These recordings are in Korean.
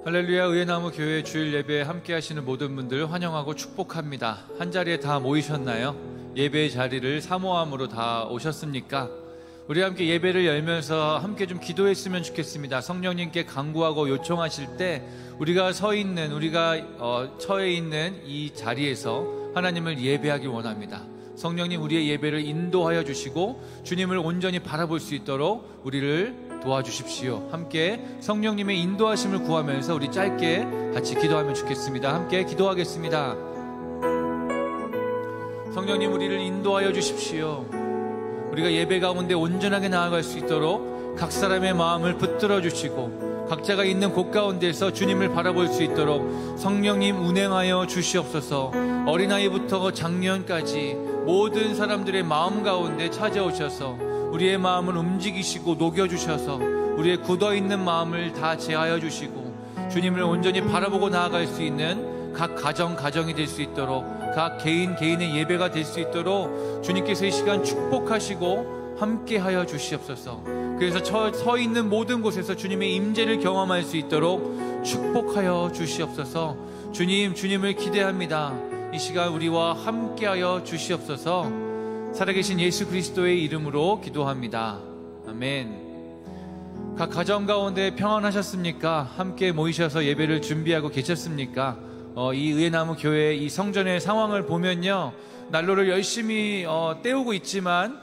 할렐루야. 의회나무 교회 주일 예배에 함께 하시는 모든 분들 환영하고 축복합니다. 한자리에 다 모이셨나요? 예배의 자리를 사모함으로 다 오셨습니까? 우리 함께 예배를 열면서 함께 좀 기도했으면 좋겠습니다. 성령님께 간구하고 요청하실 때 우리가 처해 있는 이 자리에서 하나님을 예배하기 원합니다. 성령님, 우리의 예배를 인도하여 주시고 주님을 온전히 바라볼 수 있도록 우리를 도와주십시오. 함께 성령님의 인도하심을 구하면서 우리 짧게 같이 기도하면 좋겠습니다. 함께 기도하겠습니다. 성령님, 우리를 인도하여 주십시오. 우리가 예배 가운데 온전하게 나아갈 수 있도록 각 사람의 마음을 붙들어 주시고 각자가 있는 곳 가운데서 주님을 바라볼 수 있도록 성령님 운행하여 주시옵소서. 어린아이부터 장년까지 모든 사람들의 마음 가운데 찾아오셔서 우리의 마음을 움직이시고 녹여주셔서 우리의 굳어있는 마음을 다 제하여 주시고 주님을 온전히 바라보고 나아갈 수 있는 각 가정이 될 수 있도록 각 개인의 예배가 될 수 있도록 주님께서 이 시간 축복하시고 함께하여 주시옵소서. 그래서 서 있는 모든 곳에서 주님의 임재를 경험할 수 있도록 축복하여 주시옵소서. 주님을 기대합니다. 이 시간 우리와 함께하여 주시옵소서. 살아계신 예수 그리스도의 이름으로 기도합니다. 아멘. 각 가정 가운데 평안하셨습니까? 함께 모이셔서 예배를 준비하고 계셨습니까? 이 의회나무 교회 이 성전의 상황을 보면요, 난로를 열심히 때우고 있지만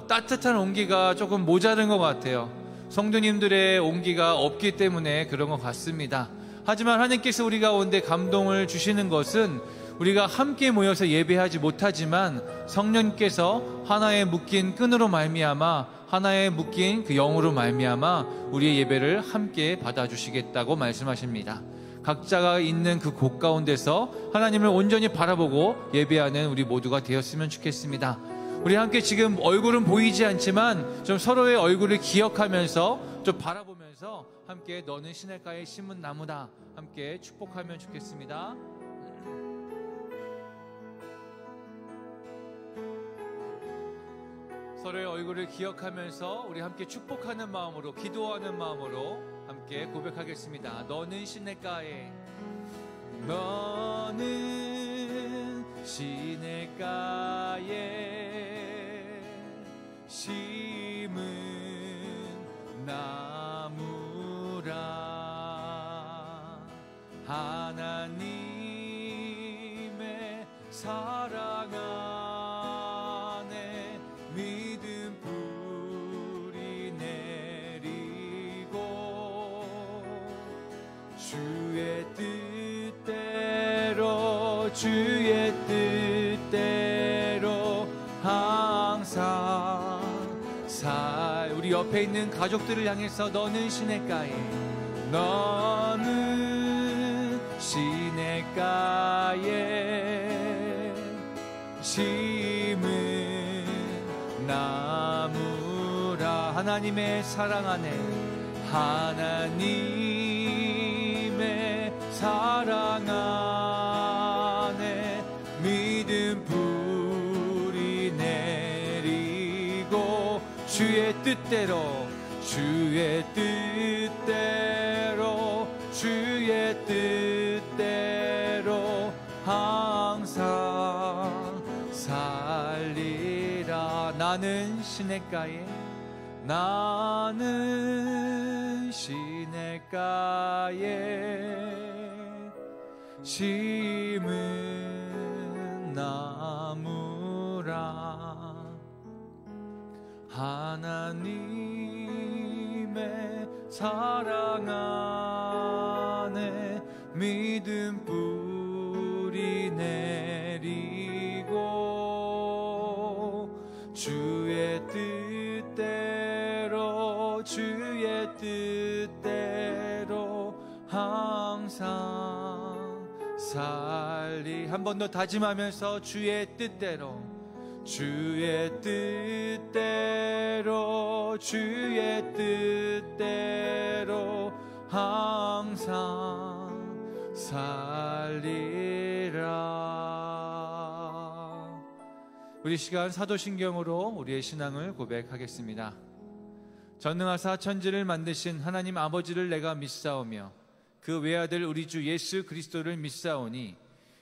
따뜻한 온기가 조금 모자른 것 같아요. 성도님들의 온기가 없기 때문에 그런 것 같습니다. 하지만 하나님께서 우리 가운데 감동을 주시는 것은 우리가 함께 모여서 예배하지 못하지만 성령께서 하나에 묶인 끈으로 말미암아 하나에 묶인 그 영으로 말미암아 우리의 예배를 함께 받아주시겠다고 말씀하십니다. 각자가 있는 그 곳 가운데서 하나님을 온전히 바라보고 예배하는 우리 모두가 되었으면 좋겠습니다. 우리 함께 지금 얼굴은 보이지 않지만 좀 서로의 얼굴을 기억하면서 좀 바라보면서 함께 너는 시냇가에 심은 나무다 함께 축복하면 좋겠습니다. 서로의 얼굴을 기억하면서 우리 함께 축복하는 마음으로 기도하는 마음으로 함께 고백하겠습니다. 너는 시냇가에 심은 나무라. 하나님의 사랑 안에 믿음 뿌리 내리고 주의 뜻대로 항상 우리 옆에 있는 가족들을 향해서 너는 시냇가에 심은 나무라. 하나님의 사랑 안에 믿음 뿌리 내리고 주의 뜻대로 항상 살리라. 나는 시냇가에 심은 나무라. 하나님의 사랑 안에 믿음 뿌리 내리고 주의 뜻대로 항상 한 번 더 다짐하면서 주의 뜻대로 항상 살리라. 우리 시간 사도신경으로 우리의 신앙을 고백하겠습니다. 전능하사 천지를 만드신 하나님 아버지를 내가 믿사오며 그 외아들 우리 주 예수 그리스도를 믿사오니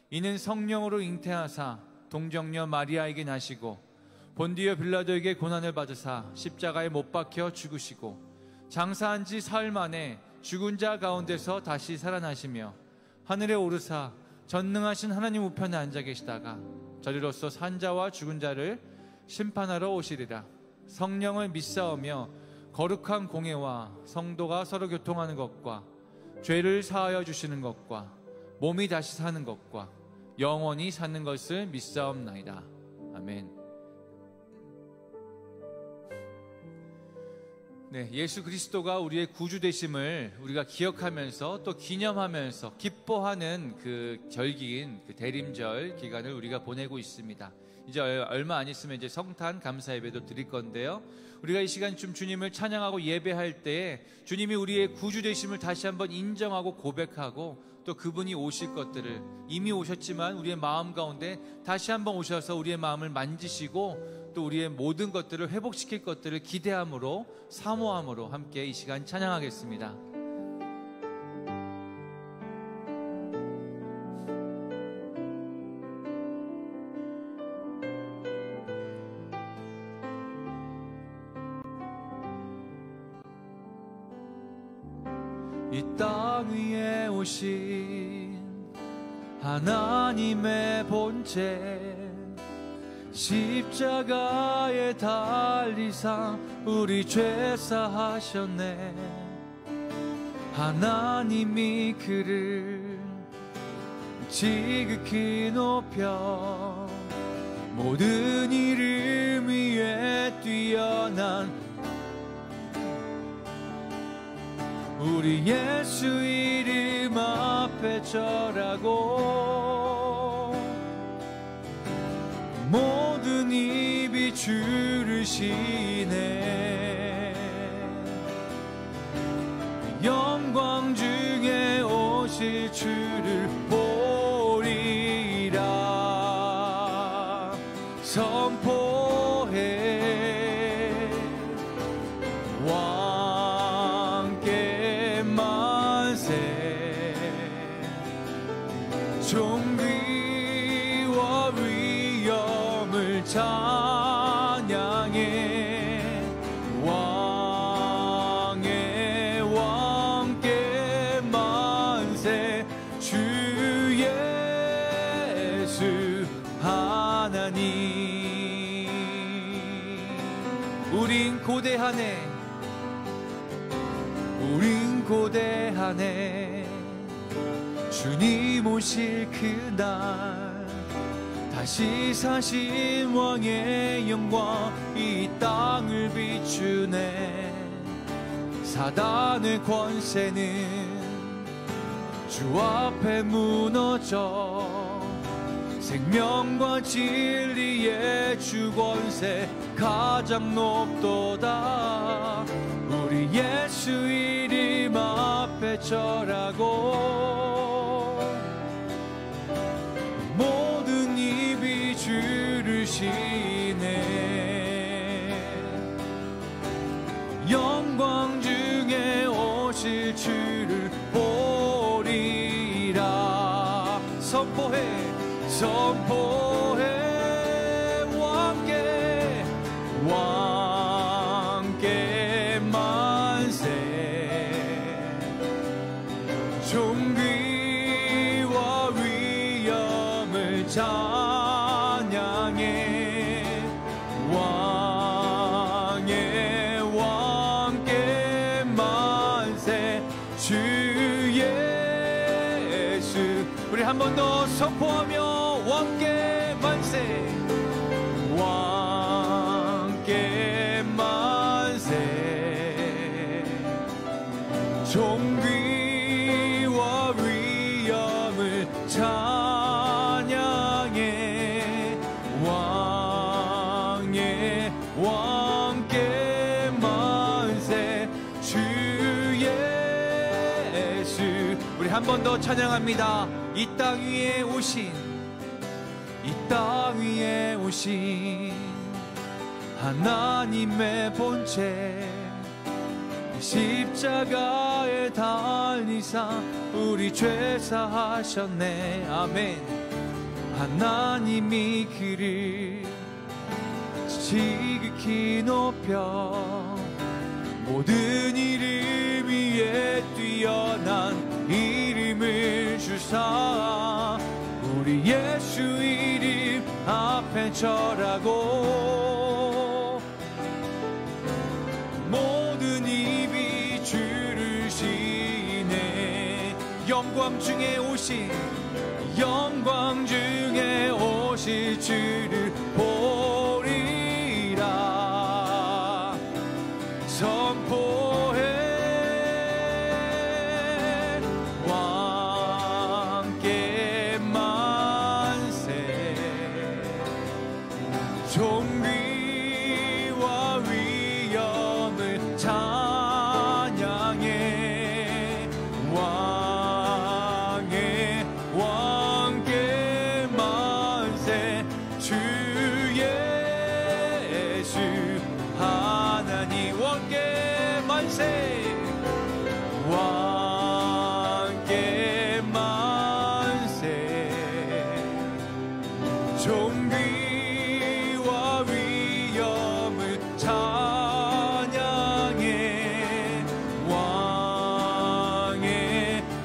이는 성령으로 잉태하사 동정녀 마리아에게 나시고 본디오 빌라도에게 고난을 받으사 십자가에 못 박혀 죽으시고 장사한 지 사흘 만에 죽은 자 가운데서 다시 살아나시며 하늘에 오르사 전능하신 하나님 우편에 앉아 계시다가 저리로서 산 자와 죽은 자를 심판하러 오시리라. 성령을 믿사오며 거룩한 공예와 성도가 서로 교통하는 것과 죄를 사하여 주시는 것과 몸이 다시 사는 것과 영원히 사는 것을 믿사옵나이다. 아멘. 네, 예수 그리스도가 우리의 구주 되심을 우리가 기억하면서 또 기념하면서 기뻐하는 그 절기인 그 대림절 기간을 우리가 보내고 있습니다. 이제 얼마 안 있으면 이제 성탄 감사 예배도 드릴 건데요. 우리가 이 시간 좀 주님을 찬양하고 예배할 때 주님이 우리의 구주 되심을 다시 한번 인정하고 고백하고 또 그분이 오실 것들을 이미 오셨지만 우리의 마음 가운데 다시 한번 오셔서 우리의 마음을 만지시고 또 우리의 모든 것들을 회복시킬 것들을 기대함으로 사모함으로 함께 이 시간 찬양하겠습니다. 이 땅 위에 오신 하나님의 본체 십자가에 달리사 우리 죄 사하셨네. 하나님이 그를 지극히 높여 모든 이름 위에 뛰어난 우리 예수 이름 앞에 절하고 모든 입이 주를 시네. 영광 중에 오실 주를 보리라. 선포해 왕께 만세. 존귀와 위엄을 찬양해. 왕의 왕께 만세. 주 예수 하나님. 우린 고대하네. 우린 고대하네. 주님 오실 그날 다시 사신 왕의 영광 이 땅을 비추네. 사단의 권세는 주 앞에 무너져 생명과 진리의 주 권세 가장 높도다. 우리 예수 이름 앞에 절하고 모든 입이 주를 시네. 영광 중에 오실 주를 보리라. 선포해 선포해 왕께 왕께 만세. 존귀와 위엄을 찬양해. 왕의 왕께 만세. 주 예수. 우리 한 번 더 선포하며 왕께 만세. 왕께 만세. 존귀와 위엄을 찬양해. 왕의 왕께 만세. 주 예수. 우리 한 번 더 찬양합니다. 이 땅 위에 오신 이 땅 위에 오신 하나님의 본체 십자가에 달리사 우리 죄 사하셨네. 아멘. 하나님이 그를 지극히 높여 모든 이름 위에 뛰어난 이름을 주사 우리 예수 이름 앞에 절하고 모든 입이 주를 시네. 영광 중에 오신 주를 보리라. 선포해 왕께 만세. 존귀와 위엄을 찬양해. 왕께 만세. 주 예수 하나님 왕께 만세. 왕께 만세. 존귀와 위엄을 찬양해.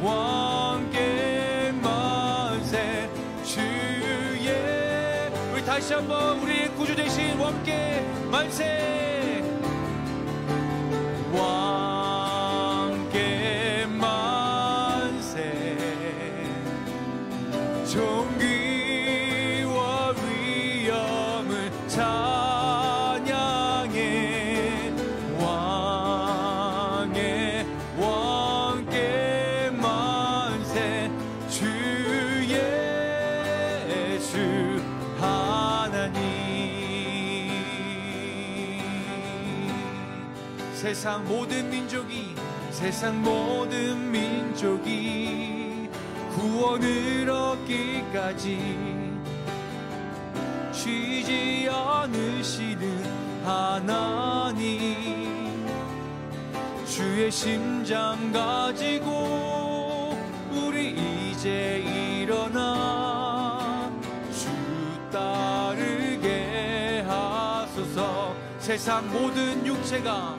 왕께 만세. 주의 우리 다시 한번 우리 구주 되신 왕께 만세. 왕께 만세. 존귀와 위엄을 찬양해. 왕께 만세. 주 예수 하나님. 세상 모든 민족이 구원을 얻기까지 쉬지 않으시는 하나님. 주의 심장 가지고 우리 이제 일어나 주 따르게 하소서. 세상 모든 육체가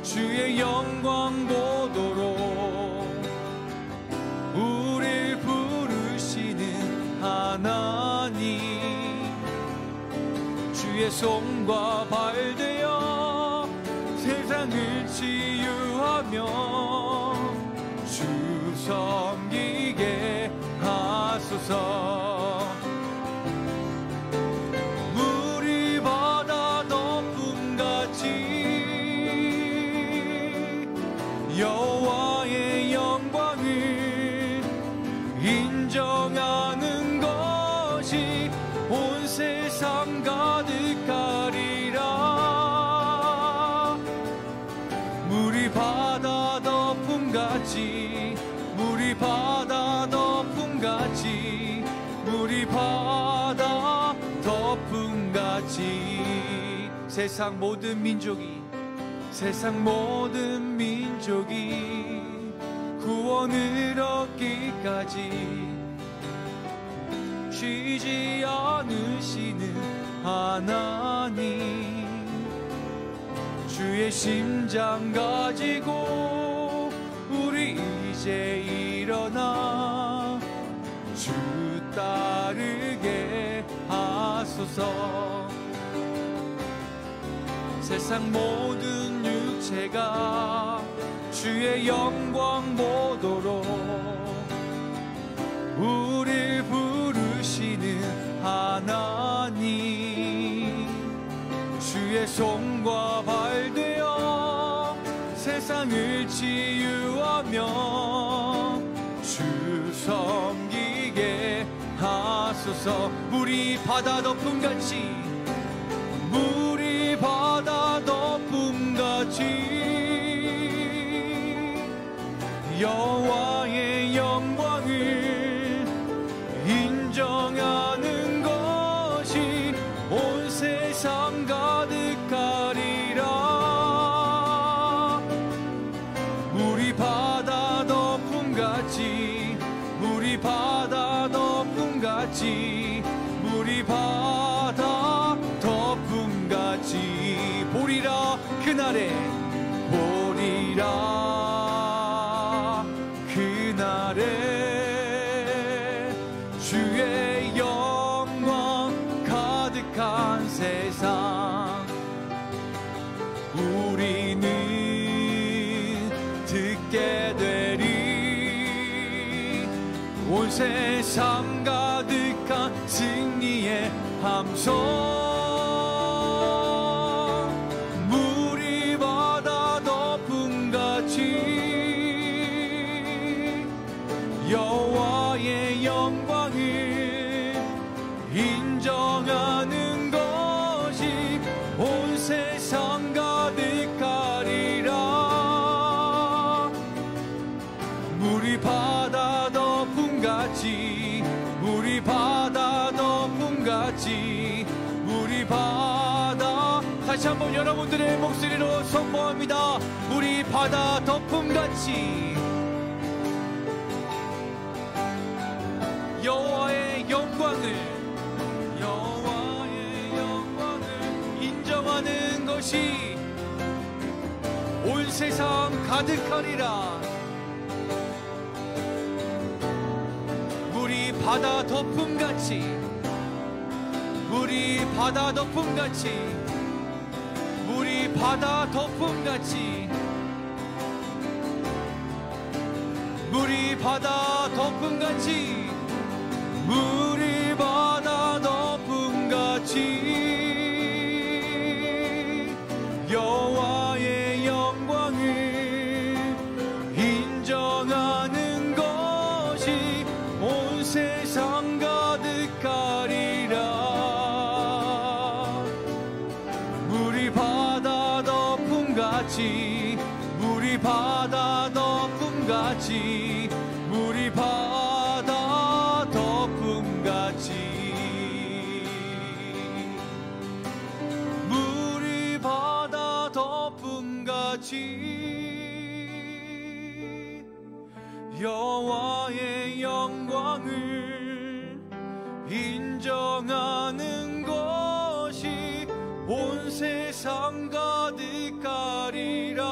주의 영광 보도록 우릴 부르시는 하나님. 주의 손과 발 되어 세상을 치유하며 주 섬기게 하소서. 물이 바다 덮음같이 여호와의 영광을 인정하는 것이 온 세상 가득하리라. 물이 바다 덮음같이 세상 모든 민족이 구원을 얻기까지 쉬지 않으시는 하나님. 주의 심장 가지고 우리 이제 일어나 주 따르게 하소서. 세상 모든 육체가 주의 영광 보도록 우릴 부르시는 하나님. 주의 손과 발 되어 세상을 치유하며 주 섬기게 하소서. 물이 바다 덮음같이 여호와의 영광을 인정하는 것이 온 세상 가득한 덮음같이 물이 바다 덮음같이 물이 바다 덮음같이 보리라 그날에 보리라 그날에 주의 영광 가득한 세상 우리는 듣게 되리 온 세상 가득한 승리의 함성 물이 바다 덮음같이 여호와의 영광을 인정하는 것이 온 세상 가득하리라 물이 바다 덮음같이 물이 바다 덮음같이 물이 바다 다시 한번 여러분들의 목소리로 선포합니다. 물이 바다 덮음같이 여호와의 영광을 인정하는 것이 온 세상 가득하리라 물이 바다 덮음같이 물이 바다 덮음같이 물이 바다 덮음같이 물이 바다 덮음같이 물이 바다 덮음같이 여호와의 영광을 인정하는 것이 온 세상 가득하리라 물이 바다 덮음같이 물이 바다 덮음같이 물이 바다 덮음같이 물이 바다 덮음같이 여호와의 영광을 인정하는 것이 온 세상 가득하리라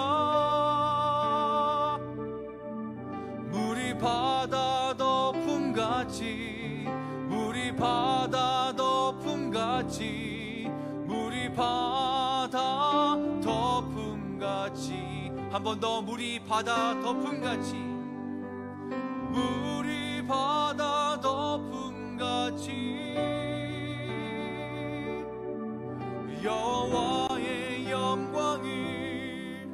물이 바다 덮음같이 물이 바다 덮음같이 물이 바다 덮음같이 한 번 더 물이 바다 덮음같이 물이 바다 덮음같이 여호와의 영광을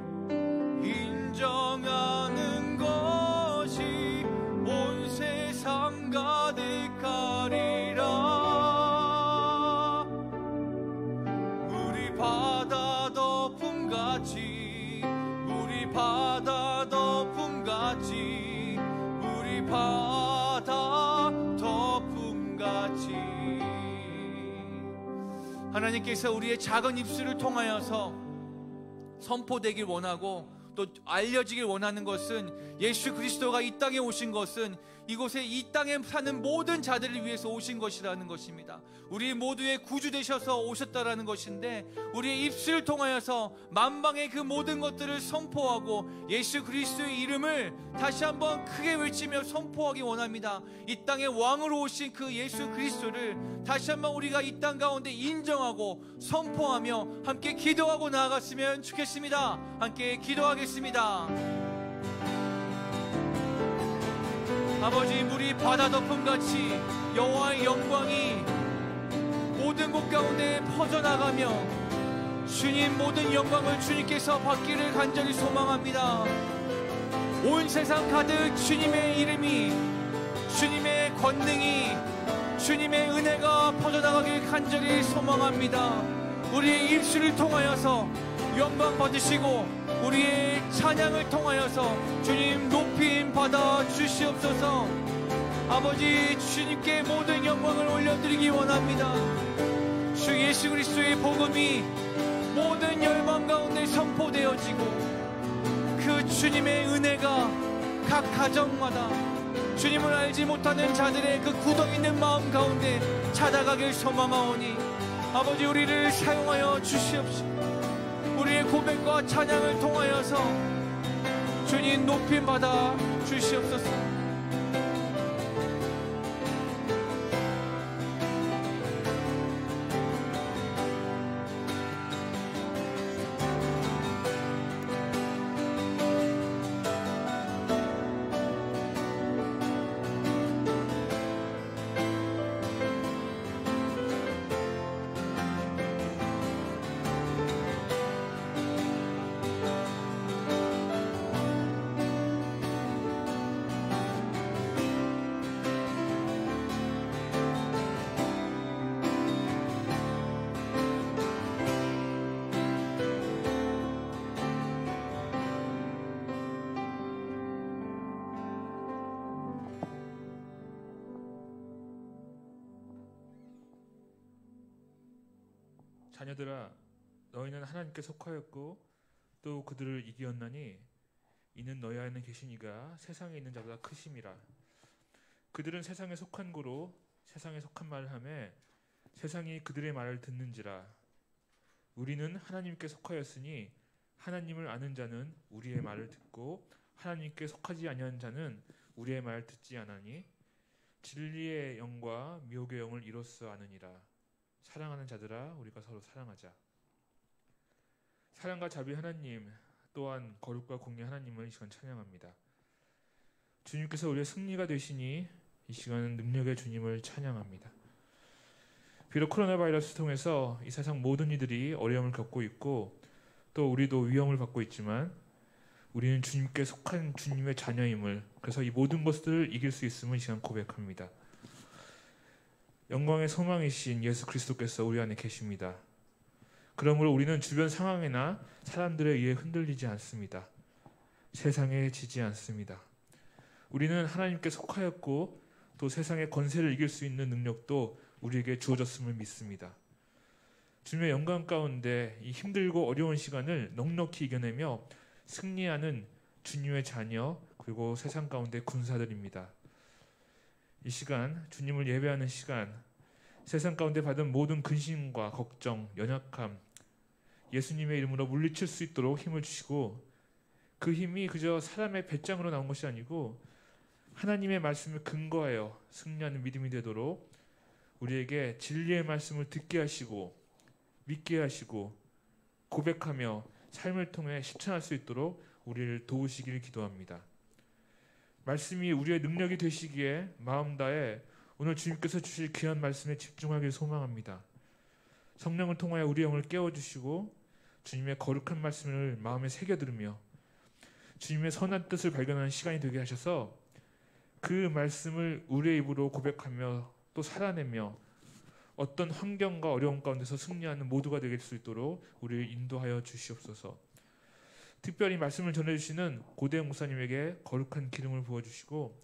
인정하는 것이 온 세상 가득하리라 물이 바다 덮음같이 물이 바다 덮음같이 물이 바다 덮음같이 하나님께서 우리의 작은 입술을 통하여서 선포되길 원하고 또 알려지길 원하는 것은 예수 그리스도가 이 땅에 오신 것은 이곳에 이 땅에 사는 모든 자들을 위해서 오신 것이라는 것입니다. 우리 모두의 구주 되셔서 오셨다라는 것인데 우리의 입술을 통하여서 만방의 그 모든 것들을 선포하고 예수 그리스도의 이름을 다시 한번 크게 외치며 선포하기 원합니다. 이 땅에 왕으로 오신 그 예수 그리스도를 다시 한번 우리가 이 땅 가운데 인정하고 선포하며 함께 기도하고 나아갔으면 좋겠습니다. 함께 기도하겠습니다. 아버지, 물이 바다 덮음같이 여호와의 영광이 모든 곳 가운데 퍼져나가며 주님 모든 영광을 주님께서 받기를 간절히 소망합니다. 온 세상 가득 주님의 이름이, 주님의 권능이, 주님의 은혜가 퍼져나가길 간절히 소망합니다. 우리의 입술을 통하여서 영광 받으시고 우리의 찬양을 통하여서 주님 높임 받아 주시옵소서. 아버지, 주님께 모든 영광을 올려드리기 원합니다. 주 예수 그리스도의 복음이 모든 열방 가운데 선포되어지고 그 주님의 은혜가, 각 가정마다 주님을 알지 못하는 자들의 그 구덩이 있는 마음 가운데 찾아가길 소망하오니 아버지 우리를 사용하여 주시옵시고 우리의 고백과 찬양을 통하여서 주님 높임 받아 주시옵소서. 자녀들아, 너희는 하나님께 속하였고 또 그들을 이기었나니 이는 너희 안에 계신 이가 세상에 있는 자보다 크심이라. 그들은 세상에 속한 고로 세상에 속한 말을 하매 세상이 그들의 말을 듣는지라. 우리는 하나님께 속하였으니 하나님을 아는 자는 우리의 말을 듣고 하나님께 속하지 아니한 자는 우리의 말을 듣지 아나니 진리의 영과 미혹의 영을 이로써 아느니라. 사랑하는 자들아, 우리가 서로 사랑하자. 사랑과 자비 하나님, 또한 거룩과 공의 하나님을 이 시간 찬양합니다. 주님께서 우리의 승리가 되시니 이 시간은 능력의 주님을 찬양합니다. 비록 코로나 바이러스 통해서 이 세상 모든 이들이 어려움을 겪고 있고 또 우리도 위험을 받고 있지만 우리는 주님께 속한 주님의 자녀임을, 그래서 이 모든 것들을 이길 수 있음을 이 시간 고백합니다. 영광의 소망이신 예수 그리스도께서 우리 안에 계십니다. 그러므로 우리는 주변 상황이나 사람들에 의해 흔들리지 않습니다. 세상에 지지 않습니다. 우리는 하나님께 속하였고 또 세상의 권세를 이길 수 있는 능력도 우리에게 주어졌음을 믿습니다. 주님의 영광 가운데 이 힘들고 어려운 시간을 넉넉히 이겨내며 승리하는 주님의 자녀 그리고 세상 가운데 군사들입니다. 이 시간, 주님을 예배하는 시간, 세상 가운데 받은 모든 근심과 걱정, 연약함, 예수님의 이름으로 물리칠 수 있도록 힘을 주시고 그 힘이 그저 사람의 배짱으로 나온 것이 아니고 하나님의 말씀을 근거하여 승리하는 믿음이 되도록 우리에게 진리의 말씀을 듣게 하시고 믿게 하시고 고백하며 삶을 통해 실천할 수 있도록 우리를 도우시기를 기도합니다. 말씀이 우리의 능력이 되시기에 마음 다해 오늘 주님께서 주실 귀한 말씀에 집중하기를 소망합니다. 성령을 통하여 우리 영을 깨워주시고 주님의 거룩한 말씀을 마음에 새겨들으며 주님의 선한 뜻을 발견하는 시간이 되게 하셔서 그 말씀을 우리의 입으로 고백하며 또 살아내며 어떤 환경과 어려움 가운데서 승리하는 모두가 될 수 있도록 우리를 인도하여 주시옵소서. 특별히 말씀을 전해주시는 고대영 목사님에게 거룩한 기름을 부어주시고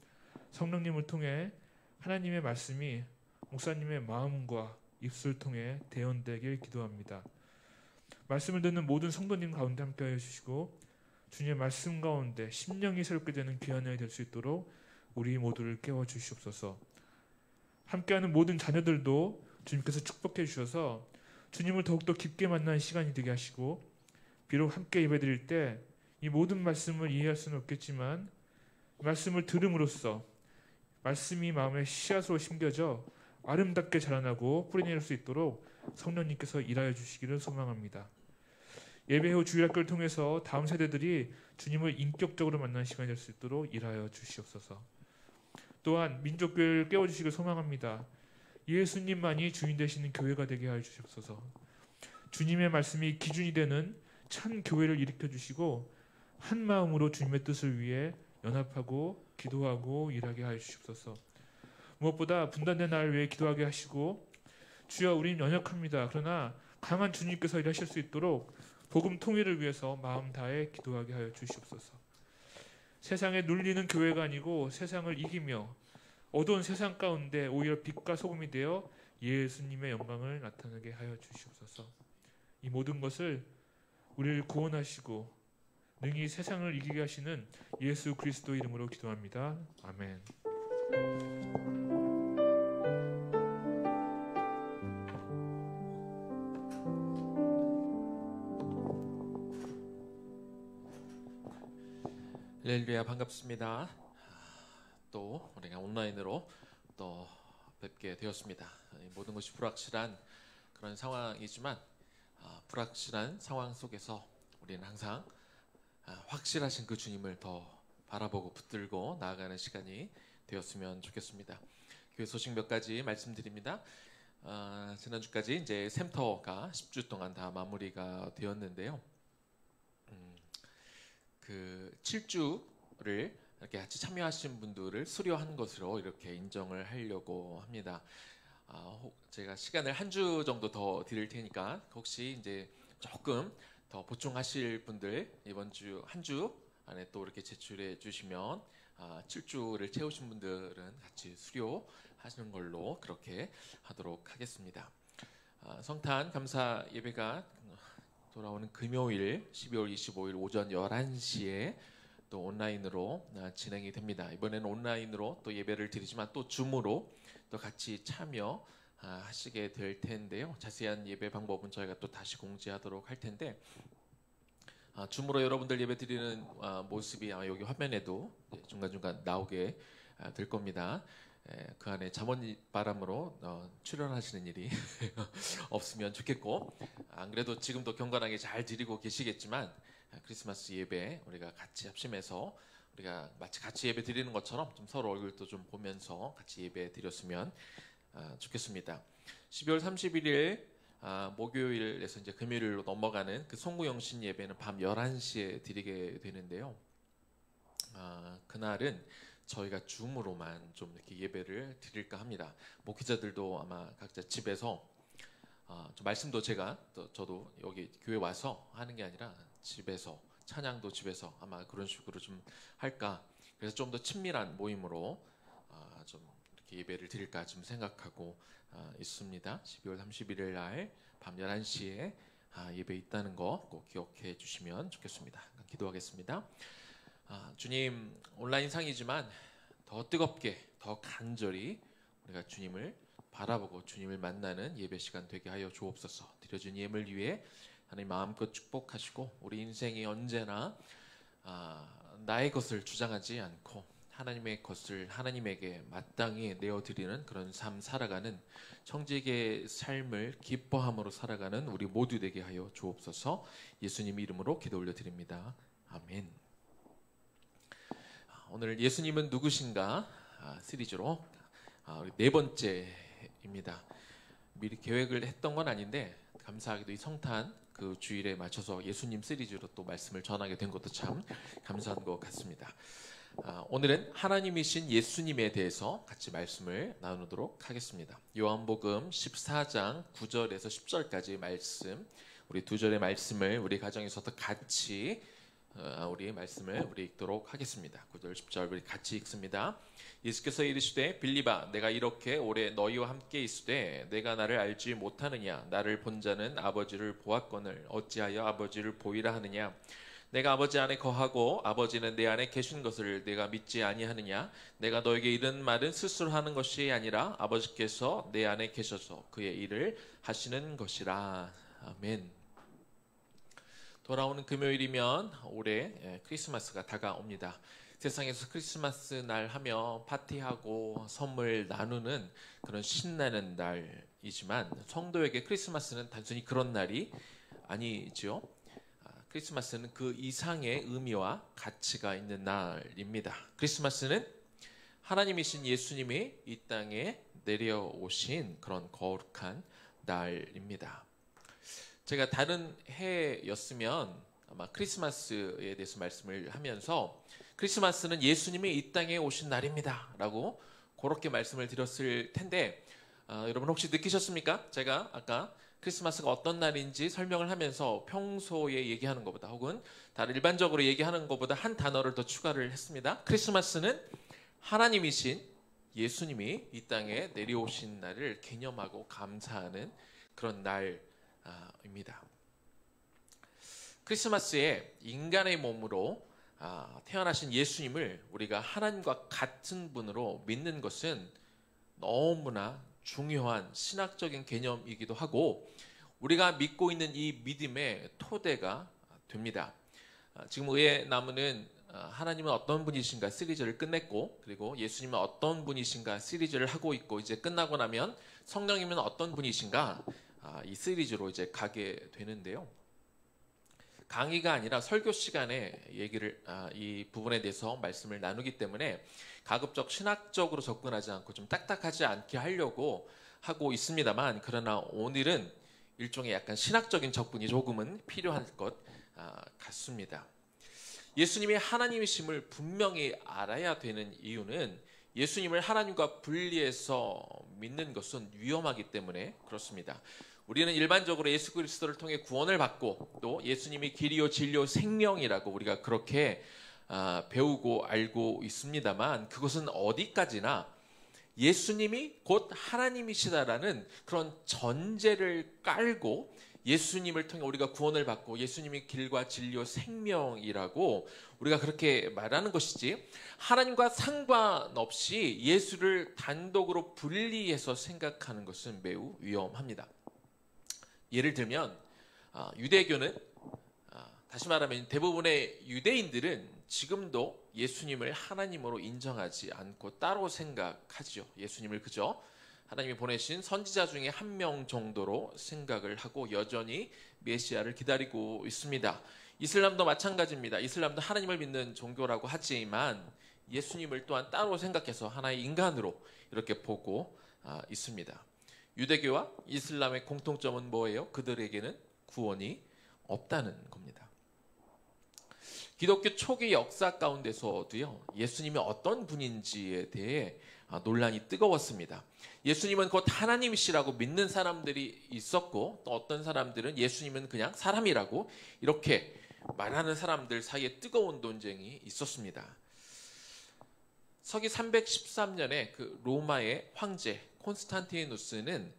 성령님을 통해 하나님의 말씀이 목사님의 마음과 입술을 통해 대언되길 기도합니다. 말씀을 듣는 모든 성도님 가운데 함께하여 주시고 주님의 말씀 가운데 심령이 새롭게 되는 귀한 날이 될 수 있도록 우리 모두를 깨워주시옵소서. 함께하는 모든 자녀들도 주님께서 축복해 주셔서 주님을 더욱더 깊게 만나는 시간이 되게 하시고 비록 함께 예배드릴 때 이 모든 말씀을 이해할 수는 없겠지만 말씀을 들음으로써 말씀이 마음에 씨앗으로 심겨져 아름답게 자라나고 뿌리내릴 수 있도록 성령님께서 일하여 주시기를 소망합니다. 예배 후 주일학교를 통해서 다음 세대들이 주님을 인격적으로 만나는 시간이 될 수 있도록 일하여 주시옵소서. 또한 민족교회를 깨워주시길 소망합니다. 예수님만이 주인 되시는 교회가 되게 하여 주시옵소서. 주님의 말씀이 기준이 되는 참 교회를 일으켜 주시고 한 마음으로 주님의 뜻을 위해 연합하고 기도하고 일하게 하여 주시옵소서. 무엇보다 분단된 나를 위해 기도하게 하시고 주여 우리는 연약합니다. 그러나 강한 주님께서 일하실 수 있도록 복음 통일을 위해서 마음 다해 기도하게 하여 주시옵소서. 세상에 눌리는 교회가 아니고 세상을 이기며 어두운 세상 가운데 오히려 빛과 소금이 되어 예수님의 영광을 나타나게 하여 주시옵소서. 이 모든 것을 우리를 구원하시고 능히 세상을 이기게 하시는 예수 그리스도 이름으로 기도합니다. 아멘. 할렐루야, 반갑습니다. 또 우리가 온라인으로 또 뵙게 되었습니다. 모든 것이 불확실한 그런 상황이지만 불확실한 상황 속에서 우리는 항상 확실하신 그 주님을 더 바라보고 붙들고 나아가는 시간이 되었으면 좋겠습니다. 교회 소식 몇 가지 말씀드립니다. 지난주까지 이제 샘터가 10주 동안 다 마무리가 되었는데요. 그 7주를 이렇게 같이 참여하신 분들을 수료한 것으로 이렇게 인정을 하려고 합니다. 제가 시간을 한 주 정도 더 드릴 테니까 혹시 이제 조금 더 보충하실 분들 이번 주 한 주 안에 또 이렇게 제출해 주시면 7주를 채우신 분들은 같이 수료하시는 걸로 그렇게 하도록 하겠습니다. 성탄 감사 예배가 돌아오는 금요일 12월 25일 오전 11시에 또 온라인으로 진행이 됩니다. 이번에는 온라인으로 또 예배를 드리지만 또 줌으로 또 같이 참여하시게 될 텐데요. 자세한 예배 방법은 저희가 또 다시 공지하도록 할 텐데 줌으로 여러분들 예배 드리는 모습이 여기 화면에도 중간중간 나오게 될 겁니다. 그 안에 잠언바람으로 출연하시는 일이 없으면 좋겠고, 안 그래도 지금도 경건하게 잘 드리고 계시겠지만 크리스마스 예배 우리가 같이 합심해서 우리가 마치 같이 예배 드리는 것처럼 좀 서로 얼굴도 좀 보면서 같이 예배 드렸으면 좋겠습니다. 12월 31일 목요일에서 이제 금요일로 넘어가는 그 송구영신 예배는 밤 11시에 드리게 되는데요. 그날은 저희가 줌으로만 좀 이렇게 예배를 드릴까 합니다. 목회자들도 아마 각자 집에서 말씀도 제가 저도 여기 교회 와서 하는 게 아니라 집에서 찬양도 집에서 아마 그런 식으로 좀 할까. 그래서 좀 더 친밀한 모임으로 좀 이렇게 예배를 드릴까 좀 생각하고 있습니다. 12월 31일 날 밤 11시에 예배 있다는 거 꼭 기억해 주시면 좋겠습니다. 기도하겠습니다. 주님, 온라인상이지만 더 뜨겁게 더 간절히 우리가 주님을 바라보고 주님을 만나는 예배 시간 되게 하여 주옵소서. 드려진 예물 위해 하나님 마음껏 축복하시고 우리 인생이 언제나 나의 것을 주장하지 않고 하나님의 것을 하나님에게 마땅히 내어드리는 그런 삶 살아가는 청지기의 삶을 기뻐함으로 살아가는 우리 모두 되게 하여 주옵소서. 예수님 이름으로 기도 올려드립니다. 아멘. 오늘 예수님은 누구신가 시리즈로 우리 네 번째입니다. 미리 계획을 했던 건 아닌데 감사하게도 이 성탄 그 주일에 맞춰서 예수님 시리즈로 또 말씀을 전하게 된 것도 참 감사한 것 같습니다. 오늘은 하나님이신 예수님에 대해서 같이 말씀을 나누도록 하겠습니다. 요한복음 14장 9절에서 10절까지 말씀, 우리 두 절의 말씀을 우리 가정에서도 같이 우리 말씀을 우리 읽도록 하겠습니다. 9절 10절 우리 같이 읽습니다. 예수께서 이르시되 빌립아 내가 이렇게 오래 너희와 함께 있으되 내가 나를 알지 못하느냐. 나를 본 자는 아버지를 보았거늘 어찌하여 아버지를 보이라 하느냐. 내가 아버지 안에 거하고 아버지는 내 안에 계신 것을 내가 믿지 아니하느냐. 내가 너에게 이른 말은 스스로 하는 것이 아니라 아버지께서 내 안에 계셔서 그의 일을 하시는 것이라. 아멘. 돌아오는 금요일이면 올해 크리스마스가 다가옵니다. 세상에서 크리스마스 날 하며 파티하고 선물 나누는 그런 신나는 날이지만 성도에게 크리스마스는 단순히 그런 날이 아니지요. 크리스마스는 그 이상의 의미와 가치가 있는 날입니다. 크리스마스는 하나님이신 예수님이 이 땅에 내려오신 그런 거룩한 날입니다. 제가 다른 해였으면 아마 크리스마스에 대해서 말씀을 하면서 크리스마스는 예수님이 이 땅에 오신 날입니다 라고 그렇게 말씀을 드렸을 텐데 여러분 혹시 느끼셨습니까? 제가 아까 크리스마스가 어떤 날인지 설명을 하면서 평소에 얘기하는 것보다 혹은 다른 일반적으로 얘기하는 것보다 한 단어를 더 추가를 했습니다. 크리스마스는 하나님이신 예수님이 이 땅에 내려오신 날을 기념하고 감사하는 그런 날입니다. 크리스마스에 인간의 몸으로 태어나신 예수님을 우리가 하나님과 같은 분으로 믿는 것은 너무나 중요한 신학적인 개념이기도 하고 우리가 믿고 있는 이 믿음의 토대가 됩니다. 지금 의의 나무는 하나님은 어떤 분이신가 시리즈를 끝냈고 그리고 예수님은 어떤 분이신가 시리즈를 하고 있고 이제 끝나고 나면 성령님은 어떤 분이신가 이 시리즈로 이제 가게 되는데요. 강의가 아니라 설교 시간에 이 부분에 대해서 말씀을 나누기 때문에 가급적 신학적으로 접근하지 않고 좀 딱딱하지 않게 하려고 하고 있습니다만 그러나 오늘은 일종의 약간 신학적인 접근이 조금은 필요할 것 같습니다. 예수님이 하나님이심을 분명히 알아야 되는 이유는 예수님을 하나님과 분리해서 믿는 것은 위험하기 때문에 그렇습니다. 우리는 일반적으로 예수 그리스도를 통해 구원을 받고 또 예수님이 길이요 진리요 생명이라고 우리가 그렇게 배우고 알고 있습니다만 그것은 어디까지나 예수님이 곧 하나님이시다라는 그런 전제를 깔고 예수님을 통해 우리가 구원을 받고 예수님이 길과 진리요 생명이라고 우리가 그렇게 말하는 것이지 하나님과 상관없이 예수를 단독으로 분리해서 생각하는 것은 매우 위험합니다. 예를 들면 유대교는 다시 말하면 대부분의 유대인들은 지금도 예수님을 하나님으로 인정하지 않고 따로 생각하죠. 예수님을 그저 하나님이 보내신 선지자 중에 한 명 정도로 생각을 하고 여전히 메시아를 기다리고 있습니다. 이슬람도 마찬가지입니다. 이슬람도 하나님을 믿는 종교라고 하지만 예수님을 또한 따로 생각해서 하나의 인간으로 이렇게 보고 있습니다. 유대교와 이슬람의 공통점은 뭐예요? 그들에게는 구원이 없다는 겁니다. 기독교 초기 역사 가운데서도요, 예수님이 어떤 분인지에 대해 논란이 뜨거웠습니다. 예수님은 곧 하나님이시라고 믿는 사람들이 있었고 또 어떤 사람들은 예수님은 그냥 사람이라고 이렇게 말하는 사람들 사이에 뜨거운 논쟁이 있었습니다. 서기 313년에 그 로마의 황제 콘스탄티누스는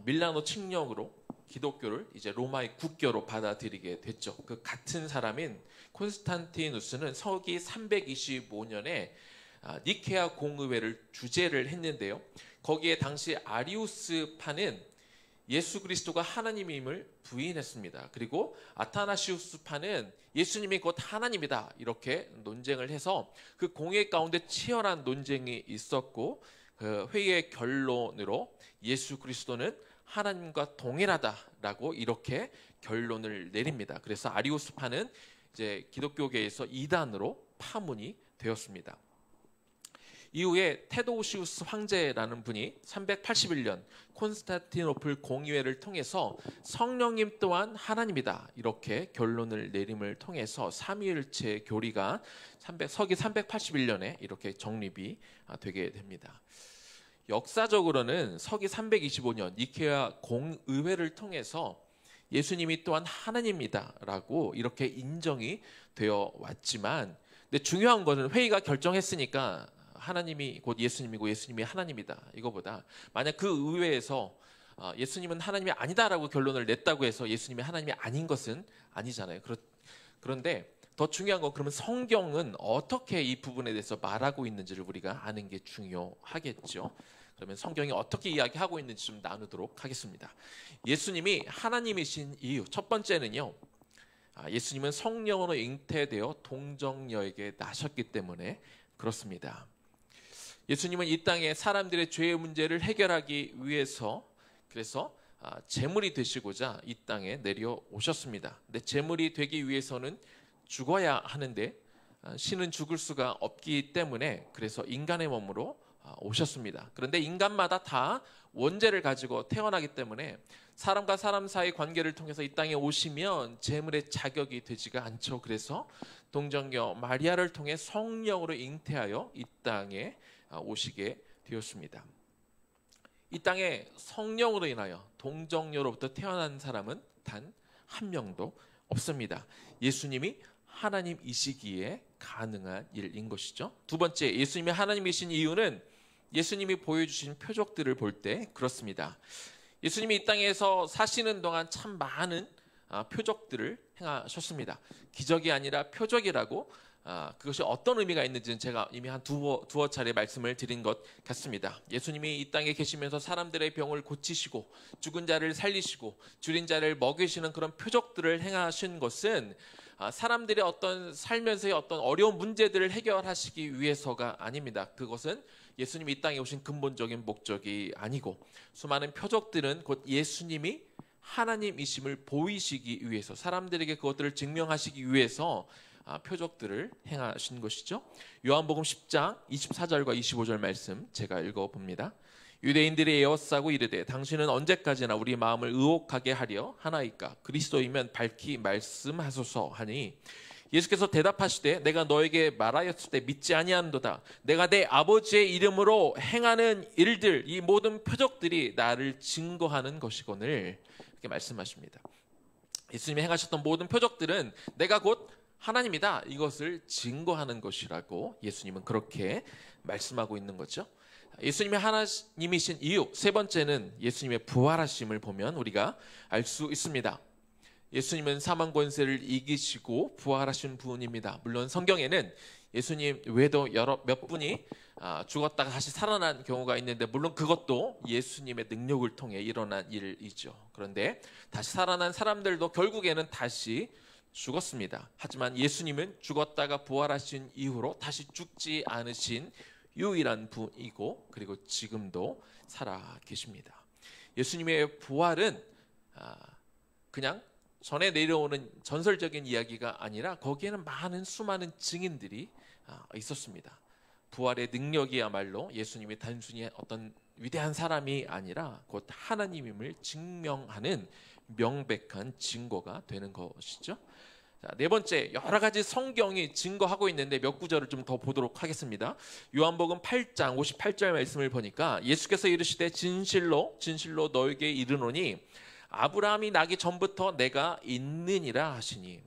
밀라노 칙령으로 기독교를 이제 로마의 국교로 받아들이게 됐죠. 그 같은 사람인 콘스탄티누스는 서기 325년에 니케아 공의회를 주재를 했는데요. 거기에 당시 아리우스파는 예수 그리스도가 하나님임을 부인했습니다. 그리고 아타나시우스파는 예수님이 곧 하나님이다 이렇게 논쟁을 해서 그 공회 가운데 치열한 논쟁이 있었고 그 회의의 결론으로 예수 그리스도는 하나님과 동일하다라고 이렇게 결론을 내립니다. 그래서 아리우스파는 이제 기독교계에서 이단으로 파문이 되었습니다. 이후에 테도시우스 황제라는 분이 381년 콘스탄티노플 공의회를 통해서 성령님 또한 하나님이다 이렇게 결론을 내림을 통해서 삼위일체 교리가 서기 381년에 이렇게 정립이 되게 됩니다. 역사적으로는 서기 325년 니케아 공의회를 통해서 예수님이 또한 하나님이다라고 이렇게 인정이 되어 왔지만 근데 중요한 것은 회의가 결정했으니까 하나님이 곧 예수님이고 예수님이 하나님이다 이거보다 만약 그 의회에서 예수님은 하나님이 아니다라고 결론을 냈다고 해서 예수님이 하나님이 아닌 것은 아니잖아요. 그런데 더 중요한 건 그러면 성경은 어떻게 이 부분에 대해서 말하고 있는지를 우리가 아는 게 중요하겠죠. 그러면 성경이 어떻게 이야기하고 있는지 좀 나누도록 하겠습니다. 예수님이 하나님이신 이유 첫 번째는요. 예수님은 성령으로 잉태되어 동정녀에게 나셨기 때문에 그렇습니다. 예수님은 이 땅에 사람들의 죄의 문제를 해결하기 위해서 그래서 제물이 되시고자 이 땅에 내려오셨습니다. 근데 제물이 되기 위해서는 죽어야 하는데 신은 죽을 수가 없기 때문에 그래서 인간의 몸으로 오셨습니다. 그런데 인간마다 다 원죄를 가지고 태어나기 때문에 사람과 사람 사이 관계를 통해서 이 땅에 오시면 제물의 자격이 되지가 않죠. 그래서 동정녀 마리아를 통해 성령으로 잉태하여 이 땅에 오시게 되었습니다. 이 땅에 성령으로 인하여 동정녀로부터 태어난 사람은 단 한 명도 없습니다. 예수님이 하나님이시기에 가능한 일인 것이죠. 두 번째, 예수님이 하나님이신 이유는 예수님이 보여주신 표적들을 볼 때 그렇습니다. 예수님이 이 땅에서 사시는 동안 참 많은 표적들을 행하셨습니다. 기적이 아니라 표적이라고, 그것이 어떤 의미가 있는지는 제가 이미 한 두어 차례 말씀을 드린 것 같습니다. 예수님이 이 땅에 계시면서 사람들의 병을 고치시고 죽은 자를 살리시고 줄인 자를 먹이시는 그런 표적들을 행하신 것은 사람들의 어떤 살면서의 어떤 어려운 문제들을 해결하시기 위해서가 아닙니다. 그것은 예수님이 이 땅에 오신 근본적인 목적이 아니고, 수많은 표적들은 곧 예수님이 하나님이심을 보이시기 위해서, 사람들에게 그것들을 증명하시기 위해서 표적들을 행하신 것이죠. 요한복음 10장 24절과 25절 말씀 제가 읽어봅니다. 유대인들이 에워싸고 이르되 당신은 언제까지나 우리 마음을 의혹하게 하려 하나이까? 그리스도이면 밝히 말씀하소서 하니, 예수께서 대답하시되 내가 너에게 말하였을 때 믿지 아니하는도다. 내가 내 아버지의 이름으로 행하는 일들, 이 모든 표적들이 나를 증거하는 것이거늘, 이렇게 말씀하십니다. 예수님이 행하셨던 모든 표적들은 내가 곧 하나님이다, 이것을 증거하는 것이라고 예수님은 그렇게 말씀하고 있는 거죠. 예수님이 하나님이신 이유, 세 번째는 예수님의 부활하심을 보면 우리가 알 수 있습니다. 예수님은 사망 권세를 이기시고 부활하신 분입니다. 물론 성경에는 예수님 외에도 몇 분이 죽었다가 다시 살아난 경우가 있는데, 물론 그것도 예수님의 능력을 통해 일어난 일이죠. 그런데 다시 살아난 사람들도 결국에는 다시 죽었습니다. 하지만 예수님은 죽었다가 부활하신 이후로 다시 죽지 않으신 유일한 분이고, 그리고 지금도 살아 계십니다. 예수님의 부활은 그냥 전에 내려오는 전설적인 이야기가 아니라 거기에는 수많은 증인들이 있었습니다. 부활의 능력이야말로 예수님이 단순히 어떤 위대한 사람이 아니라 곧 하나님임을 증명하는 명백한 증거가 되는 것이죠. 자, 네 번째, 여러 가지 성경이 증거하고 있는데 몇 구절을 좀 더 보도록 하겠습니다. 요한복음 8장 58절 말씀을 보니까 예수께서 이르시되 진실로 진실로 너에게 이르노니 아브라함이 나기 전부터 내가 있느니라 하시니,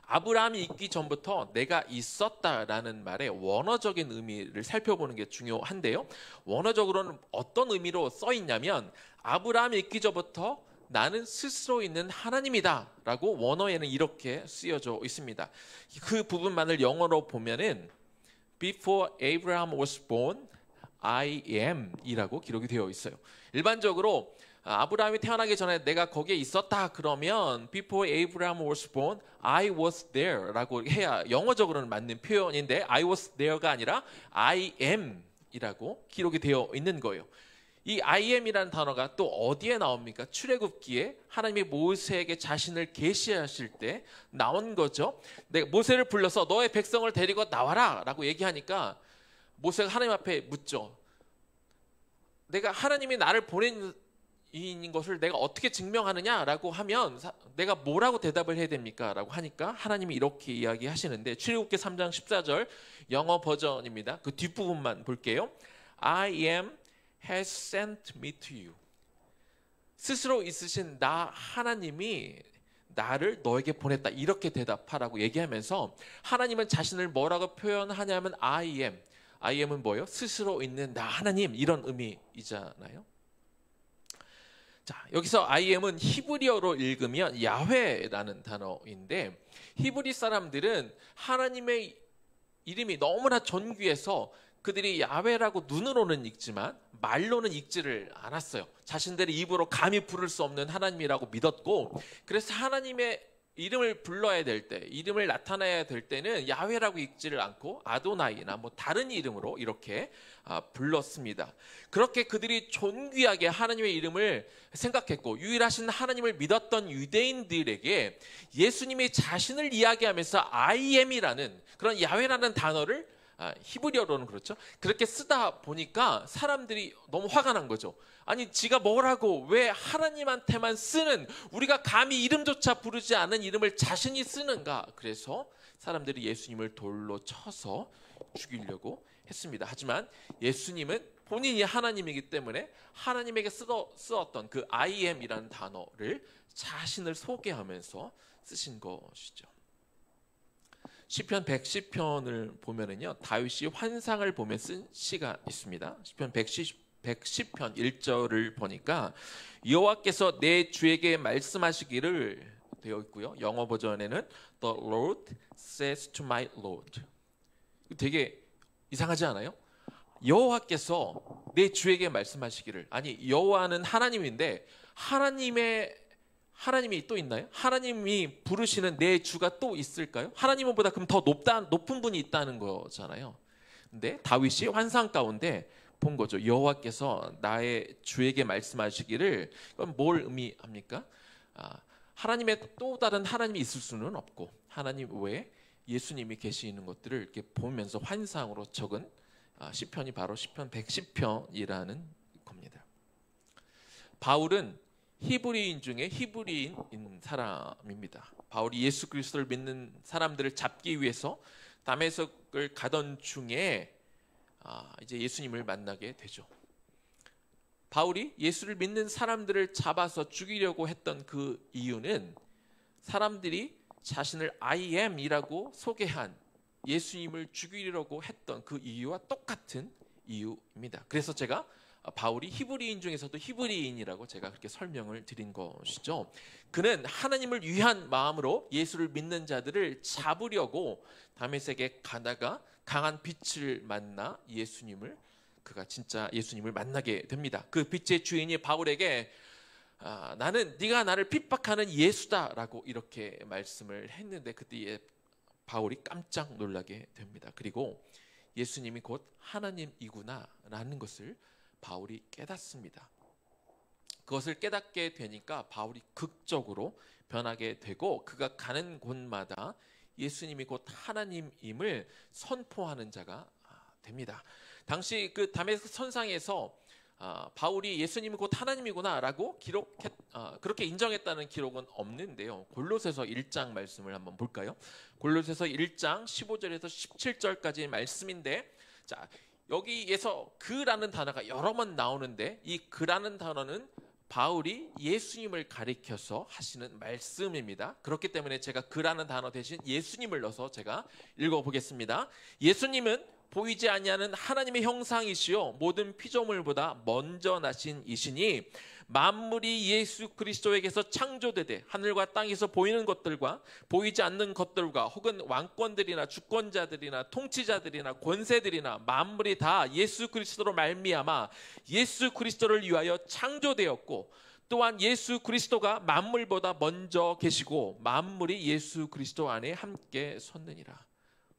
아브라함이 있기 전부터 내가 있었다라는 말의 원어적인 의미를 살펴보는 게 중요한데요. 원어적으로는 어떤 의미로 써 있냐면, 아브라함이 있기 전부터 나는 스스로 있는 하나님이다 라고 원어에는 이렇게 쓰여져 있습니다. 그 부분만을 영어로 보면은 Before Abraham was born, I am 이라고 기록이 되어 있어요. 일반적으로 아브라함이 태어나기 전에 내가 거기에 있었다 그러면 Before Abraham was born, I was there 라고 해야 영어적으로는 맞는 표현인데, I was there가 아니라 I am 이라고 기록이 되어 있는 거예요. 이 I am이라는 단어가 또 어디에 나옵니까? 출애굽기에 하나님이 모세에게 자신을 계시하실 때 나온 거죠. 내가 모세를 불러서 너의 백성을 데리고 나와라 라고 얘기하니까 모세가 하나님 앞에 묻죠. 내가 하나님이 나를 보낸 이인 것을 내가 어떻게 증명하느냐라고 하면 내가 뭐라고 대답을 해야 됩니까? 라고 하니까 하나님이 이렇게 이야기하시는데, 출애굽기 3장 14절 영어 버전입니다. 그 뒷부분만 볼게요. I am has sent me to you. 스스로 있으신 나 하나님이 나를 너에게 보냈다, 이렇게 대답하라고 얘기하면서, 하나님은 자신을 뭐라고 표현하냐면 I am. I am은 뭐예요? 스스로 있는 나 하나님, 이런 의미이잖아요. 자, 여기서 I am은 히브리어로 읽으면 야훼라는 단어인데, 히브리 사람들은 하나님의 이름이 너무나 존귀해서 그들이 야훼라고 눈으로는 읽지만 말로는 읽지를 않았어요. 자신들의 입으로 감히 부를 수 없는 하나님이라고 믿었고, 그래서 하나님의 이름을 불러야 될 때, 이름을 나타내야 될 때는 야훼라고 읽지를 않고 아도나이나 다른 이름으로 이렇게 불렀습니다. 그렇게 그들이 존귀하게 하나님의 이름을 생각했고, 유일하신 하나님을 믿었던 유대인들에게 예수님이 자신을 이야기하면서 I am이라는 그런 야훼라는 단어를 히브리어로는 그렇죠. 그렇게 쓰다 보니까 사람들이 너무 화가 난 거죠. 아니, 지가 뭐라고 왜 하나님한테만 쓰는, 우리가 감히 이름조차 부르지 않은 이름을 자신이 쓰는가. 그래서 사람들이 예수님을 돌로 쳐서 죽이려고 했습니다. 하지만 예수님은 본인이 하나님이기 때문에 하나님에게 쓰었던 그 I am이라는 단어를 자신을 소개하면서 쓰신 것이죠. 시편 110편을 보면은요, 다윗이 환상을 보며 쓴 시가 있습니다. 시편 110편 1절을 보니까, 여호와께서 내 주에게 말씀하시기를 되어 있고요. 영어 버전에는 The Lord says to my Lord. 되게 이상하지 않아요? 여호와께서 내 주에게 말씀하시기를. 아니, 여호와는 하나님인데 하나님이 또 있나요? 하나님이 부르시는 내 주가 또 있을까요? 하나님보다 그럼 더 높은 분이 있다는 거잖아요. 근데 다윗이 환상 가운데 본 거죠. 여호와께서 나의 주에게 말씀하시기를. 그럼 뭘 의미합니까? 하나님의 또 다른 하나님이 있을 수는 없고 하나님 외에 예수님이 계시는 것들을 이렇게 보면서 환상으로 적은 시편이 바로 시편 110편이라는 겁니다. 바울은 히브리인 중에 히브리인인 사람입니다. 바울이 예수 그리스도를 믿는 사람들을 잡기 위해서 다메섹을 가던 중에 이제 예수님을 만나게 되죠. 바울이 예수를 믿는 사람들을 잡아서 죽이려고 했던 그 이유는 사람들이 자신을 I am이라고 소개한 예수님을 죽이려고 했던 그 이유와 똑같은 이유입니다. 그래서 제가 바울이 히브리인 중에서도 히브리인이라고 제가 그렇게 설명을 드린 것이죠. 그는 하나님을 위한 마음으로 예수를 믿는 자들을 잡으려고 다메섹에 가다가 강한 빛을 만나 그가 진짜 예수님을 만나게 됩니다. 그 빛의 주인이 바울에게 나는 네가 나를 핍박하는 예수다라고 이렇게 말씀을 했는데 그때 바울이 깜짝 놀라게 됩니다. 그리고 예수님이 곧 하나님이구나라는 것을 바울이 깨닫습니다. 그것을 깨닫게 되니까 바울이 극적으로 변하게 되고 그가 가는 곳마다 예수님이 곧 하나님임을 선포하는 자가 됩니다. 당시 그 다메섹 선상에서 바울이 예수님이 곧 하나님이구나라고 그렇게 인정했다는 기록은 없는데요. 골로새서 1장 말씀을 한번 볼까요? 골로새서 1장 15절에서 17절까지 말씀인데, 자, 여기에서 그라는 단어가 여러 번 나오는데 이 그라는 단어는 바울이 예수님을 가리켜서 하시는 말씀입니다. 그렇기 때문에 제가 그라는 단어 대신 예수님을 넣어서 제가 읽어보겠습니다. 예수님은 보이지 아니하는 하나님의 형상이시요 모든 피조물보다 먼저 나신 이시니 만물이 예수 그리스도에게서 창조되되 하늘과 땅에서 보이는 것들과 보이지 않는 것들과 혹은 왕권들이나 주권자들이나 통치자들이나 권세들이나 만물이 다 예수 그리스도로 말미암아 예수 그리스도를 위하여 창조되었고 또한 예수 그리스도가 만물보다 먼저 계시고 만물이 예수 그리스도 안에 함께 섰느니라.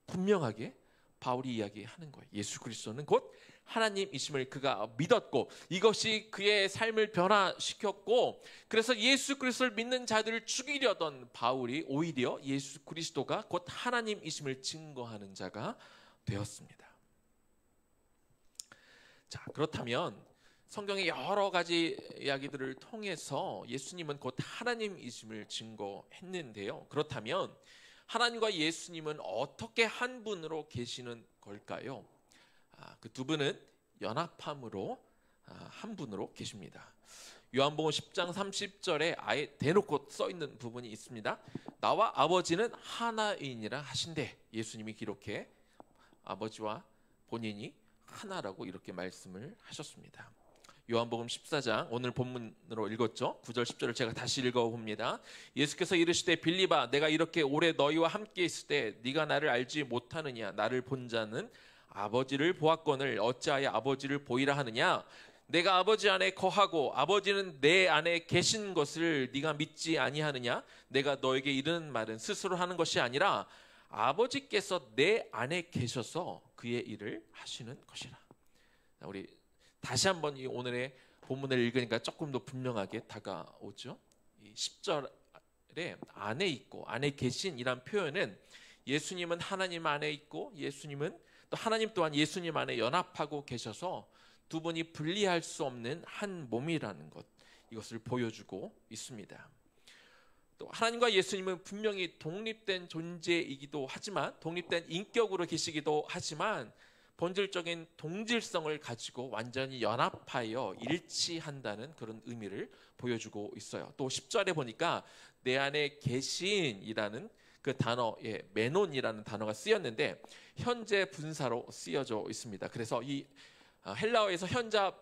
분명하게 바울이 이야기하는 거예요. 예수 그리스도는 곧 하나님이심을 그가 믿었고 이것이 그의 삶을 변화시켰고 그래서 예수 그리스도를 믿는 자들을 죽이려던 바울이 오히려 예수 그리스도가 곧 하나님이심을 증거하는 자가 되었습니다. 자, 그렇다면 성경의 여러 가지 이야기들을 통해서 예수님은 곧 하나님이심을 증거했는데요. 그렇다면 하나님과 예수님은 어떻게 한 분으로 계시는 걸까요? 그 두 분은 연합함으로 한 분으로 계십니다. 요한복음 10장 30절에 아예 대놓고 써 있는 부분이 있습니다. 나와 아버지는 하나이니라 하신대. 예수님이 기록해 아버지와 본인이 하나라고 이렇게 말씀을 하셨습니다. 요한복음 14장 오늘 본문으로 읽었죠. 9절 10절을 제가 다시 읽어봅니다. 예수께서 이르시되 빌립아 내가 이렇게 오래 너희와 함께 있을 때 네가 나를 알지 못하느냐. 나를 본 자는 아버지를 보았거늘 어찌하여 아버지를 보이라 하느냐. 내가 아버지 안에 거하고 아버지는 내 안에 계신 것을 네가 믿지 아니하느냐. 내가 너에게 이르는 말은 스스로 하는 것이 아니라 아버지께서 내 안에 계셔서 그의 일을 하시는 것이라. 우리 다시 한번 이 오늘의 본문을 읽으니까 조금 더 분명하게 다가오죠. 이 10절에 안에 있고 안에 계신이란 표현은 예수님은 하나님 안에 있고 예수님은 또 하나님 또한 예수님 안에 연합하고 계셔서 두 분이 분리할 수 없는 한 몸이라는 것, 이것을 보여주고 있습니다. 또 하나님과 예수님은 분명히 독립된 존재이기도 하지만 독립된 인격으로 계시기도 하지만 본질적인 동질성을 가지고 완전히 연합하여 일치한다는 그런 의미를 보여주고 있어요. 또 10절에 보니까 내 안에 계신이라는 그 단어에 메논이라는 단어가 쓰였는데 현재 분사로 쓰여져 있습니다. 그래서 이 헬라어에서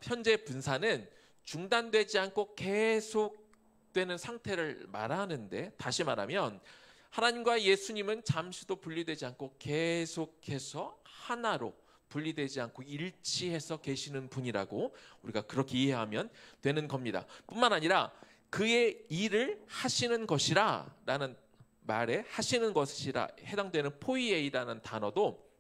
현재 분사는 중단되지 않고 계속 되는 상태를 말하는데, 다시 말하면 하나님과 예수님은 잠시도 분리되지 않고 계속해서 하나로 분리되지 않고 일치해서 계시는 분이라고 우리가 그렇게 이해하면 되는 겁니다. 뿐만 아니라 그의 일을 하시는 것이라 라는 말에 하시는 것이라 해당되는 포이에이라는 단어도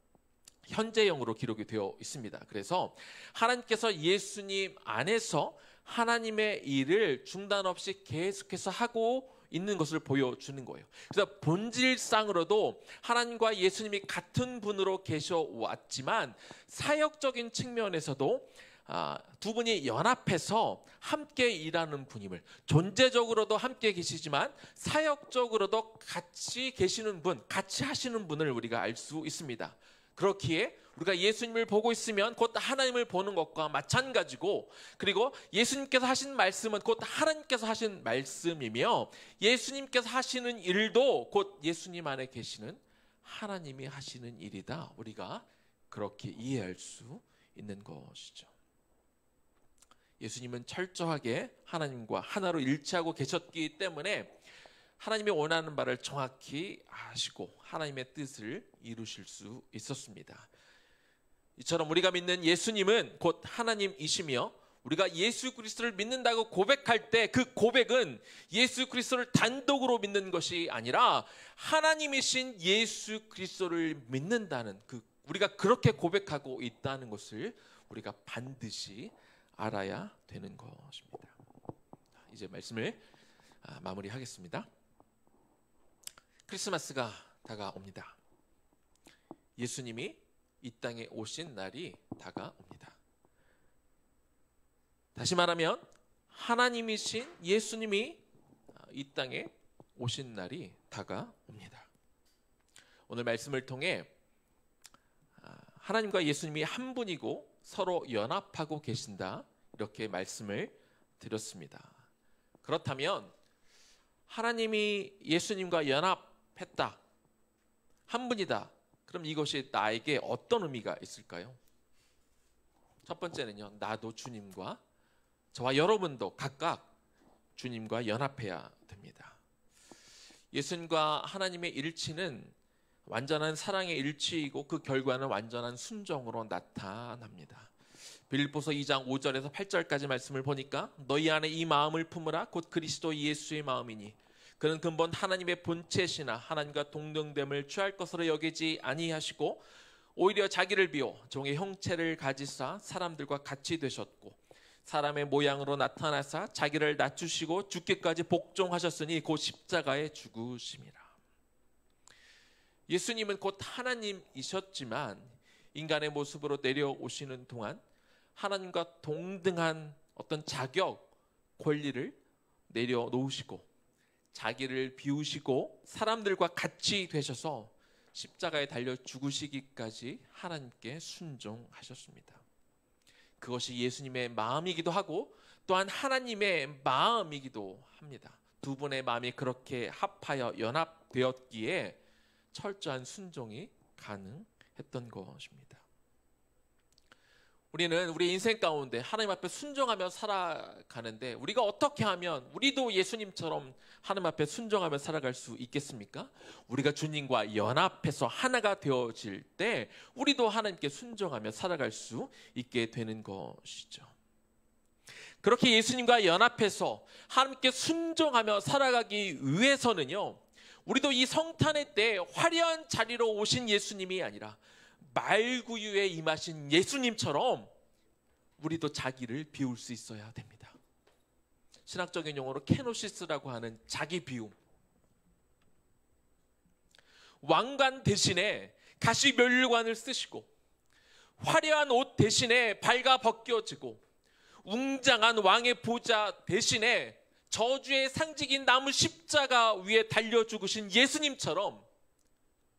현재형으로 기록이 되어 있습니다. 그래서 하나님께서 예수님 안에서 하나님의 일을 중단 없이 계속해서 하고 있는 것을 보여주는 거예요. 그래서 본질상으로도 하나님과 예수님이 같은 분으로 계셔왔지만 사역적인 측면에서도 두 분이 연합해서 함께 일하는 분임을, 존재적으로도 함께 계시지만 사역적으로도 같이 계시는 분, 같이 하시는 분을 우리가 알 수 있습니다. 그렇기에 우리가 예수님을 보고 있으면 곧 하나님을 보는 것과 마찬가지고, 그리고 예수님께서 하신 말씀은 곧 하나님께서 하신 말씀이며, 예수님께서 하시는 일도 곧 예수님 안에 계시는 하나님이 하시는 일이다. 우리가 그렇게 이해할 수 있는 것이죠. 예수님은 철저하게 하나님과 하나로 일치하고 계셨기 때문에 하나님이 원하는 바를 정확히 아시고 하나님의 뜻을 이루실 수 있었습니다. 이처럼 우리가 믿는 예수님은 곧 하나님이시며, 우리가 예수 그리스도를 믿는다고 고백할 때 그 고백은 예수 그리스도를 단독으로 믿는 것이 아니라 하나님이신 예수 그리스도를 믿는다는, 우리가 그렇게 고백하고 있다는 것을 우리가 반드시 알아야 되는 것입니다. 이제 말씀을 마무리하겠습니다. 크리스마스가 다가옵니다. 예수님이 이 땅에 오신 날이 다가옵니다. 다시 말하면 하나님이신 예수님이 이 땅에 오신 날이 다가옵니다. 오늘 말씀을 통해 하나님과 예수님이 한 분이고 서로 연합하고 계신다, 이렇게 말씀을 드렸습니다. 그렇다면 하나님이 예수님과 연합했다, 한 분이다, 그럼 이것이 나에게 어떤 의미가 있을까요? 첫 번째는요, 나도 주님과, 저와 여러분도 각각 주님과 연합해야 됩니다. 예수님과 하나님의 일치는 완전한 사랑의 일치이고 그 결과는 완전한 순종으로 나타납니다. 빌립보서 2장 5절에서 8절까지 말씀을 보니까, 너희 안에 이 마음을 품으라 곧 그리스도 예수의 마음이니 그는 근본 하나님의 본체시나 하나님과 동등됨을 취할 것으로 여기지 아니하시고 오히려 자기를 비워 종의 형체를 가지사 사람들과 같이 되셨고 사람의 모양으로 나타나사 자기를 낮추시고 죽기까지 복종하셨으니 곧 십자가에 죽으심이라. 예수님은 곧 하나님이셨지만 인간의 모습으로 내려오시는 동안 하나님과 동등한 어떤 자격, 권리를 내려놓으시고 자기를 비우시고 사람들과 같이 되셔서 십자가에 달려 죽으시기까지 하나님께 순종하셨습니다. 그것이 예수님의 마음이기도 하고 또한 하나님의 마음이기도 합니다. 두 분의 마음이 그렇게 합하여 연합되었기에 철저한 순종이 가능했던 것입니다. 우리는 우리 인생 가운데 하나님 앞에 순종하며 살아가는데, 우리가 어떻게 하면 우리도 예수님처럼 하나님 앞에 순종하며 살아갈 수 있겠습니까? 우리가 주님과 연합해서 하나가 되어질 때 우리도 하나님께 순종하며 살아갈 수 있게 되는 것이죠. 그렇게 예수님과 연합해서 하나님께 순종하며 살아가기 위해서는요, 우리도 이 성탄의 때 화려한 자리로 오신 예수님이 아니라 말구유에 임하신 예수님처럼 우리도 자기를 비울 수 있어야 됩니다. 신학적인 용어로 케노시스라고 하는 자기 비움. 왕관 대신에 가시면류관을 쓰시고 화려한 옷 대신에 발가 벗겨지고 웅장한 왕의 보좌 대신에 저주의 상징인 나무 십자가 위에 달려 죽으신 예수님처럼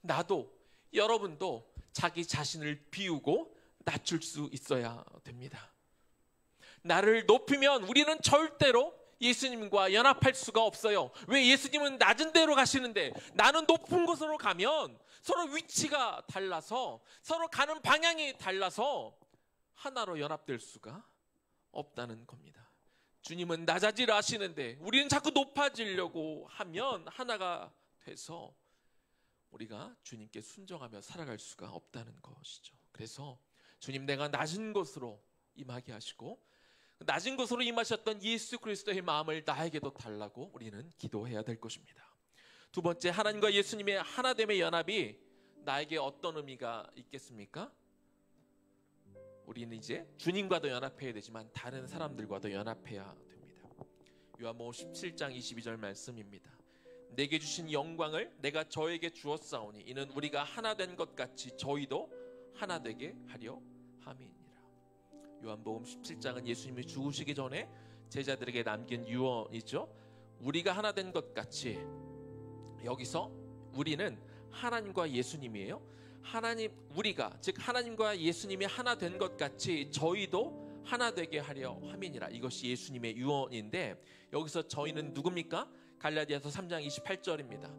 나도, 여러분도 자기 자신을 비우고 낮출 수 있어야 됩니다. 나를 높이면 우리는 절대로 예수님과 연합할 수가 없어요. 왜? 예수님은 낮은 데로 가시는데 나는 높은 곳으로 가면 서로 위치가 달라서, 서로 가는 방향이 달라서 하나로 연합될 수가 없다는 겁니다. 주님은 낮아지라 하시는데 우리는 자꾸 높아지려고 하면 하나가 돼서 우리가 주님께 순종하며 살아갈 수가 없다는 것이죠. 그래서 주님, 내가 낮은 곳으로 임하게 하시고 낮은 곳으로 임하셨던 예수 그리스도의 마음을 나에게도 달라고 우리는 기도해야 될 것입니다. 두 번째, 하나님과 예수님의 하나됨의 연합이 나에게 어떤 의미가 있겠습니까? 우리는 이제 주님과도 연합해야 되지만 다른 사람들과도 연합해야 됩니다. 요한복음 17장 22절 말씀입니다. 내게 주신 영광을 내가 저에게 주었사오니 이는 우리가 하나 된 것 같이 저희도 하나 되게 하려 함이니라. 요한복음 17장은 예수님이 죽으시기 전에 제자들에게 남긴 유언이죠. 우리가 하나 된 것 같이, 여기서 우리는 하나님과 예수님이에요. 우리가 즉 하나님과 예수님이 하나 된 것 같이 저희도 하나 되게 하려 함이니라. 이것이 예수님의 유언인데 여기서 저희는 누굽니까? 갈라디아서 3장 28절입니다.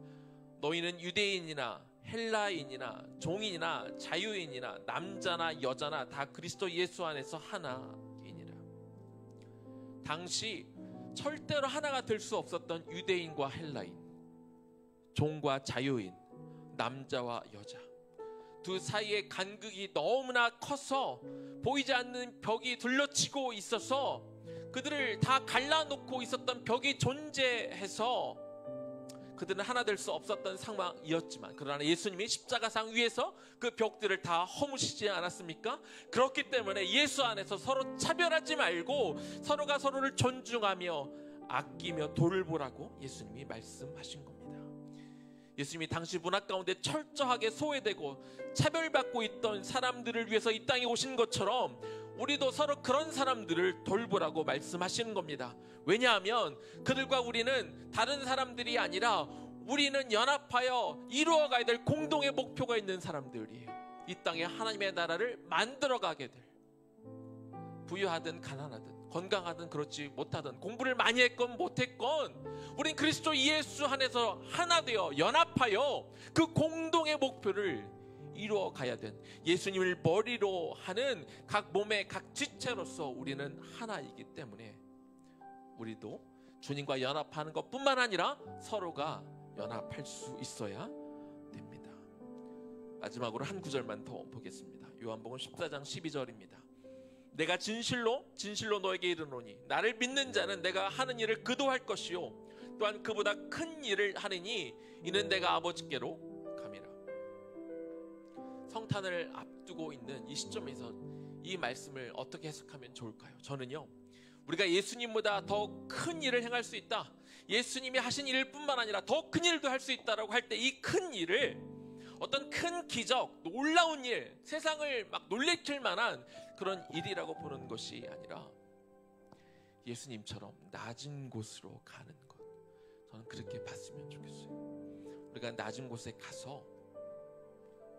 너희는 유대인이나 헬라인이나 종인이나 자유인이나 남자나 여자나 다 그리스도 예수 안에서 하나이니라. 당시 절대로 하나가 될 수 없었던 유대인과 헬라인, 종과 자유인, 남자와 여자, 두 사이의 간극이 너무나 커서 보이지 않는 벽이 둘러치고 있어서 그들을 다 갈라놓고 있었던 벽이 존재해서 그들은 하나 될 수 없었던 상황이었지만, 그러나 예수님이 십자가상 위에서 그 벽들을 다 허무시지 않았습니까? 그렇기 때문에 예수 안에서 서로 차별하지 말고 서로가 서로를 존중하며 아끼며 돌보라고 예수님이 말씀하신 겁니다. 예수님이 당시 문화 가운데 철저하게 소외되고 차별받고 있던 사람들을 위해서 이 땅에 오신 것처럼 우리도 서로 그런 사람들을 돌보라고 말씀하시는 겁니다. 왜냐하면 그들과 우리는 다른 사람들이 아니라 우리는 연합하여 이루어가야 될 공동의 목표가 있는 사람들이에요. 이 땅에 하나님의 나라를 만들어가게 될, 부유하든 가난하든 건강하든 그렇지 못하든 공부를 많이 했건 못했건 우린 그리스도 예수 안에서 하나 되어 연합하여 그 공동의 목표를 이루어 가야 된, 예수님을 머리로 하는 각 몸의 각 지체로서 우리는 하나이기 때문에 우리도 주님과 연합하는 것뿐만 아니라 서로가 연합할 수 있어야 됩니다. 마지막으로 한 구절만 더 보겠습니다. 요한복음 14장 12절입니다. 내가 진실로 너에게 이르노니 나를 믿는 자는 내가 하는 일을 그도 할 것이요 또한 그보다 큰 일을 하리니 이는 내가 아버지께로 감이라. 성탄을 앞두고 있는 이 시점에서 이 말씀을 어떻게 해석하면 좋을까요? 저는요, 우리가 예수님보다 더 큰 일을 행할 수 있다, 예수님이 하신 일뿐만 아니라 더 큰 일도 할 수 있다라고 할 때 이 큰 일을 어떤 큰 기적, 놀라운 일, 세상을 막 놀래킬 만한 그런 일이라고 보는 것이 아니라 예수님처럼 낮은 곳으로 가는 것, 저는 그렇게 봤으면 좋겠어요. 우리가 낮은 곳에 가서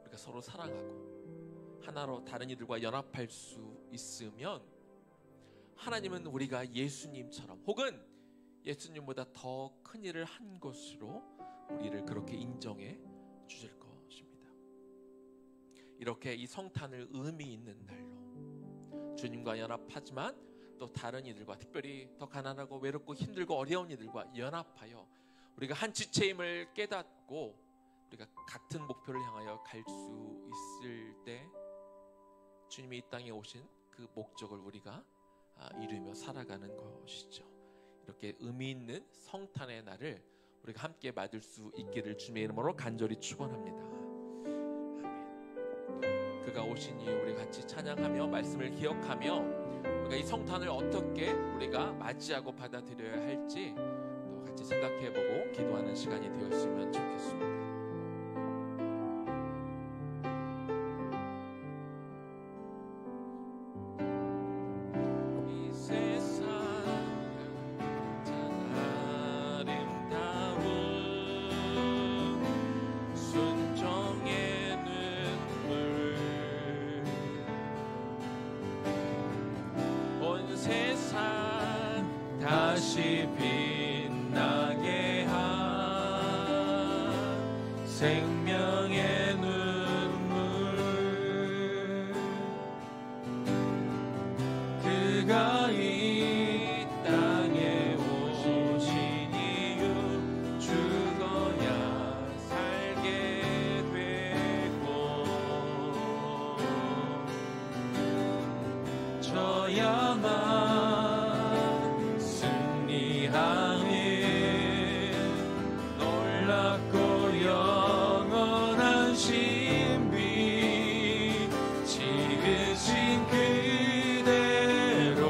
우리가 서로 사랑하고 하나로 다른 이들과 연합할 수 있으면 하나님은 우리가 예수님처럼 혹은 예수님보다 더 큰 일을 한 것으로 우리를 그렇게 인정해 주실 것입니다. 이렇게 이 성탄을 의미 있는 날로 주님과 연합하지만 또 다른 이들과, 특별히 더 가난하고 외롭고 힘들고 어려운 이들과 연합하여 우리가 한 지체임을 깨닫고 우리가 같은 목표를 향하여 갈 수 있을 때 주님이 이 땅에 오신 그 목적을 우리가 이루며 살아가는 것이죠. 이렇게 의미 있는 성탄의 날을 우리가 함께 맞을 수 있기를 주님의 이름으로 간절히 축원합니다. 아멘. 그가 오신 이유 우리 같이 찬양하며 말씀을 기억하며 우리가 이 성탄을 어떻게 우리가 맞이하고 받아들여야 할지 또 같이 생각해보고 기도하는 시간이 되었으면 좋겠습니다. 다시 빛나게 한 생명의 눈물, 그가 이 땅 저야만 승리하는 놀랍고 영원한 신비 지으신 그대로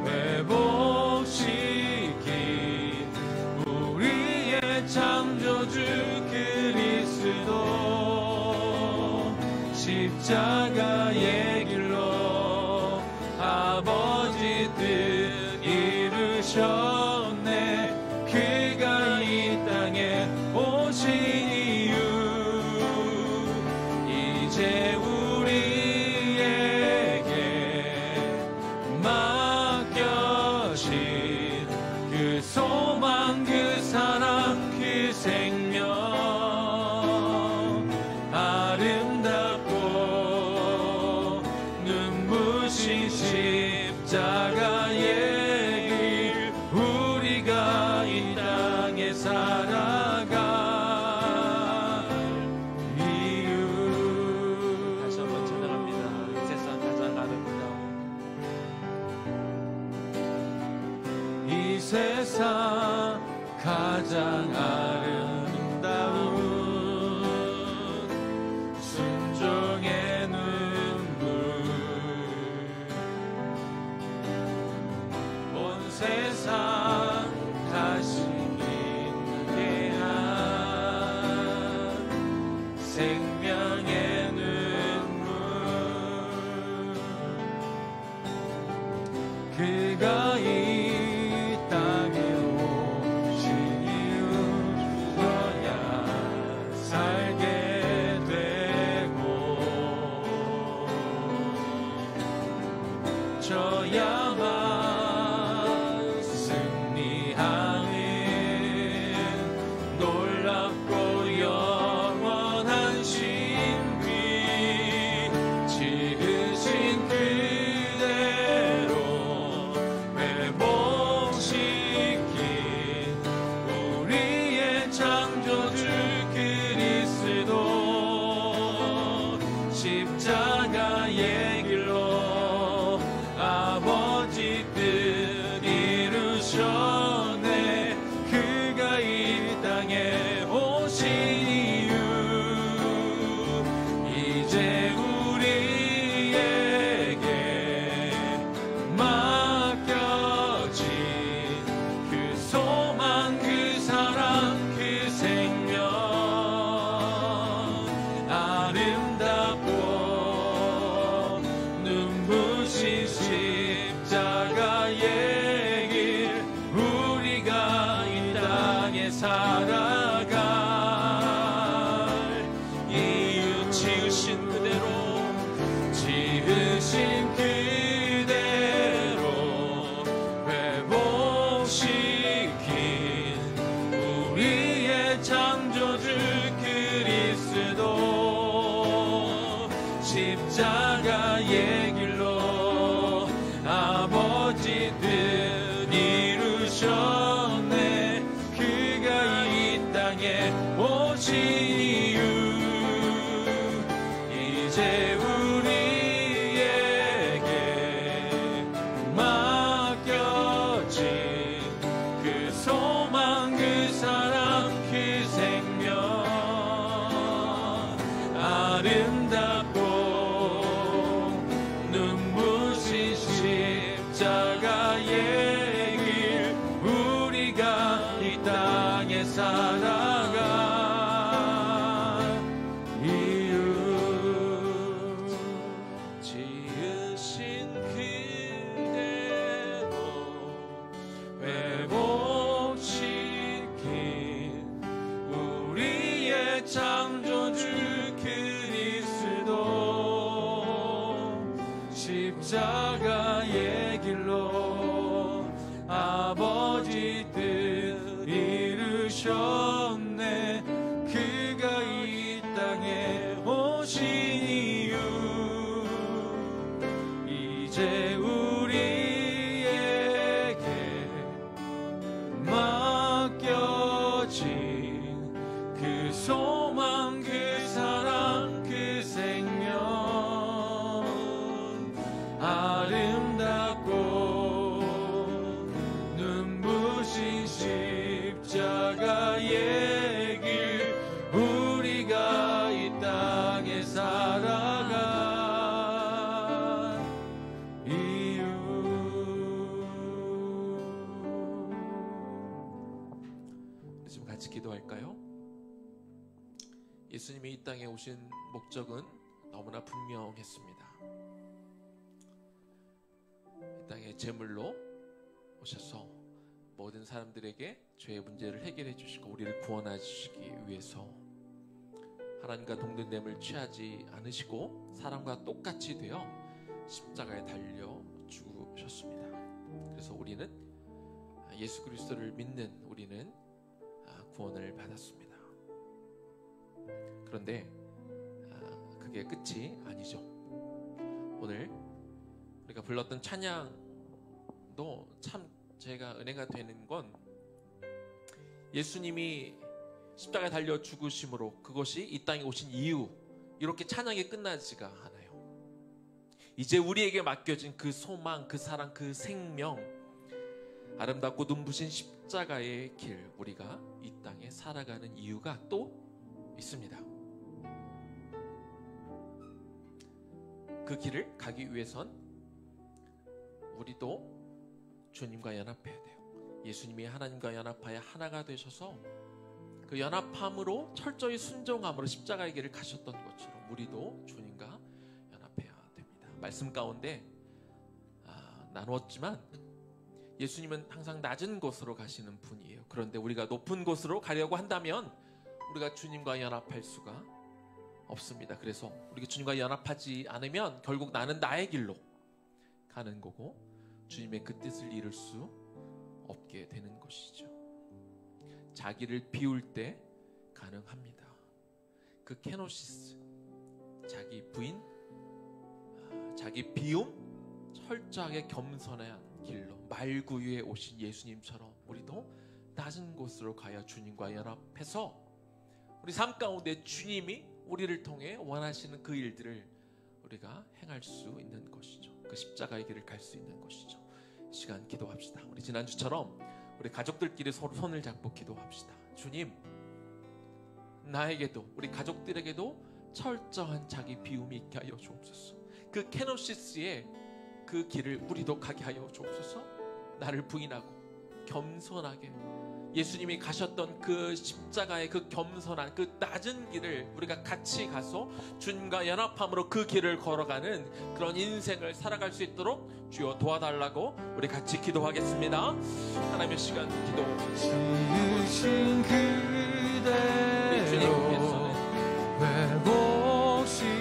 회복시킨 우리의 창조주 그리스도 십자가의 길로 아버지 뜻 이루셨네. 그가 이 땅에 오신 이유 이제 우리에게 맡겨진 그 소망 그 사랑 그 생명 아름답고 눈부신 십자가의 길 우리가 이 땅에 살아갈 이유. 다시 한번 찬양합니다. 이 세상 가장 아름다운 이 세상 가장 아름다운 순종의 눈물 온 세상 다시 있게 한 생명의 눈물 그가 이 땅에 오신 이유 너야 살게 되고 저야만 승리하는 놀랍고 영원한 신비 지으신 그대로 회복시킨 우리의 창조주 그리스도 십자가의 길로 아버지 뜻 이루셨네. 그가 이 땅에 오신 이유 이제 우리에게 맡겨진 그 소망 그 사랑 그 생명 아름답고 눈부신 십자가의 길 우리가 이 땅에 살아갈 이유 지으신 그대로 회복시킨 우리의 창조주 그리스도 십자가의 길로 아버지 뜻 이루셨네. 그가 이 땅에 오신 이유 이제 우리에게 맡겨진 그 소망 그 사랑 그 생명 아름답고 눈부신 십자가의 길 우리가 이 땅에 살아갈 이유 지으신 그대로 회복시킨 우리의 창조주 그리스도 십자가의 길로 아버지 뜻 이루셨네. 그가 이 땅에 오신 이유 이제 우리에게 맡겨진 그 소망 그 사랑 그 생명 살아간 이유. 우리 지금 같이 기도할까요? 예수님이 이 땅에 오신 목적은 너무나 분명했습니다. 이 땅에 제물로 오셔서 모든 사람들에게 죄의 문제를 해결해 주시고 우리를 구원해 주시기 위해서 하나님과 동등됨을 취하지 않으시고 사람과 똑같이 되어 십자가에 달려 죽으셨습니다. 그래서 우리는 예수 그리스도를 믿는 우리는 구원을 받았습니다. 그런데 그게 끝이 아니죠. 오늘 우리가 불렀던 찬양도 참 제가 은혜가 되는 건 예수님이 십자가에 달려 죽으심으로 그것이 이 땅에 오신 이유, 이렇게 찬양이 끝나지가 않아요. 이제 우리에게 맡겨진 그 소망, 그 사랑, 그 생명, 아름답고 눈부신 십자가의 길, 우리가 이 땅에 살아가는 이유가 또 있습니다. 그 길을 가기 위해선 우리도 주님과 연합해야 돼요. 예수님이 하나님과 연합하여 하나가 되셔서 그 연합함으로 철저히 순종함으로 십자가의 길을 가셨던 것처럼 우리도 주님과 연합해야 됩니다. 말씀 가운데 나누었지만 예수님은 항상 낮은 곳으로 가시는 분이에요. 그런데 우리가 높은 곳으로 가려고 한다면 우리가 주님과 연합할 수가 없습니다. 그래서 우리가 주님과 연합하지 않으면 결국 나는 나의 길로 가는 거고 주님의 그 뜻을 이룰 수 없게 되는 것이죠. 자기를 비울 때 가능합니다. 그 케노시스, 자기 부인, 자기 비움, 철저하게 겸손한 길로 말구유에 오신 예수님처럼 우리도 낮은 곳으로 가야 주님과 연합해서 우리 삶 가운데 주님이 우리를 통해 원하시는 그 일들을 우리가 행할 수 있는 것이죠. 그 십자가의 길을 갈 수 있는 것이죠. 이 시간 기도합시다. 우리 지난주처럼 우리 가족들끼리 서로 손을 잡고 기도합시다. 주님, 나에게도 우리 가족들에게도 철저한 자기 비움이 있게 하여 주옵소서. 그 케노시스의 그 길을 우리도 가게 하여 주옵소서. 나를 부인하고 겸손하게 예수님이 가셨던 그 십자가의 그 겸손한 그 낮은 길을 우리가 같이 가서 주님과 연합함으로 그 길을 걸어가는 그런 인생을 살아갈 수 있도록 주여 도와달라고 우리 같이 기도하겠습니다. 하나님의 시간 기도. 지으신 우리 주님께서는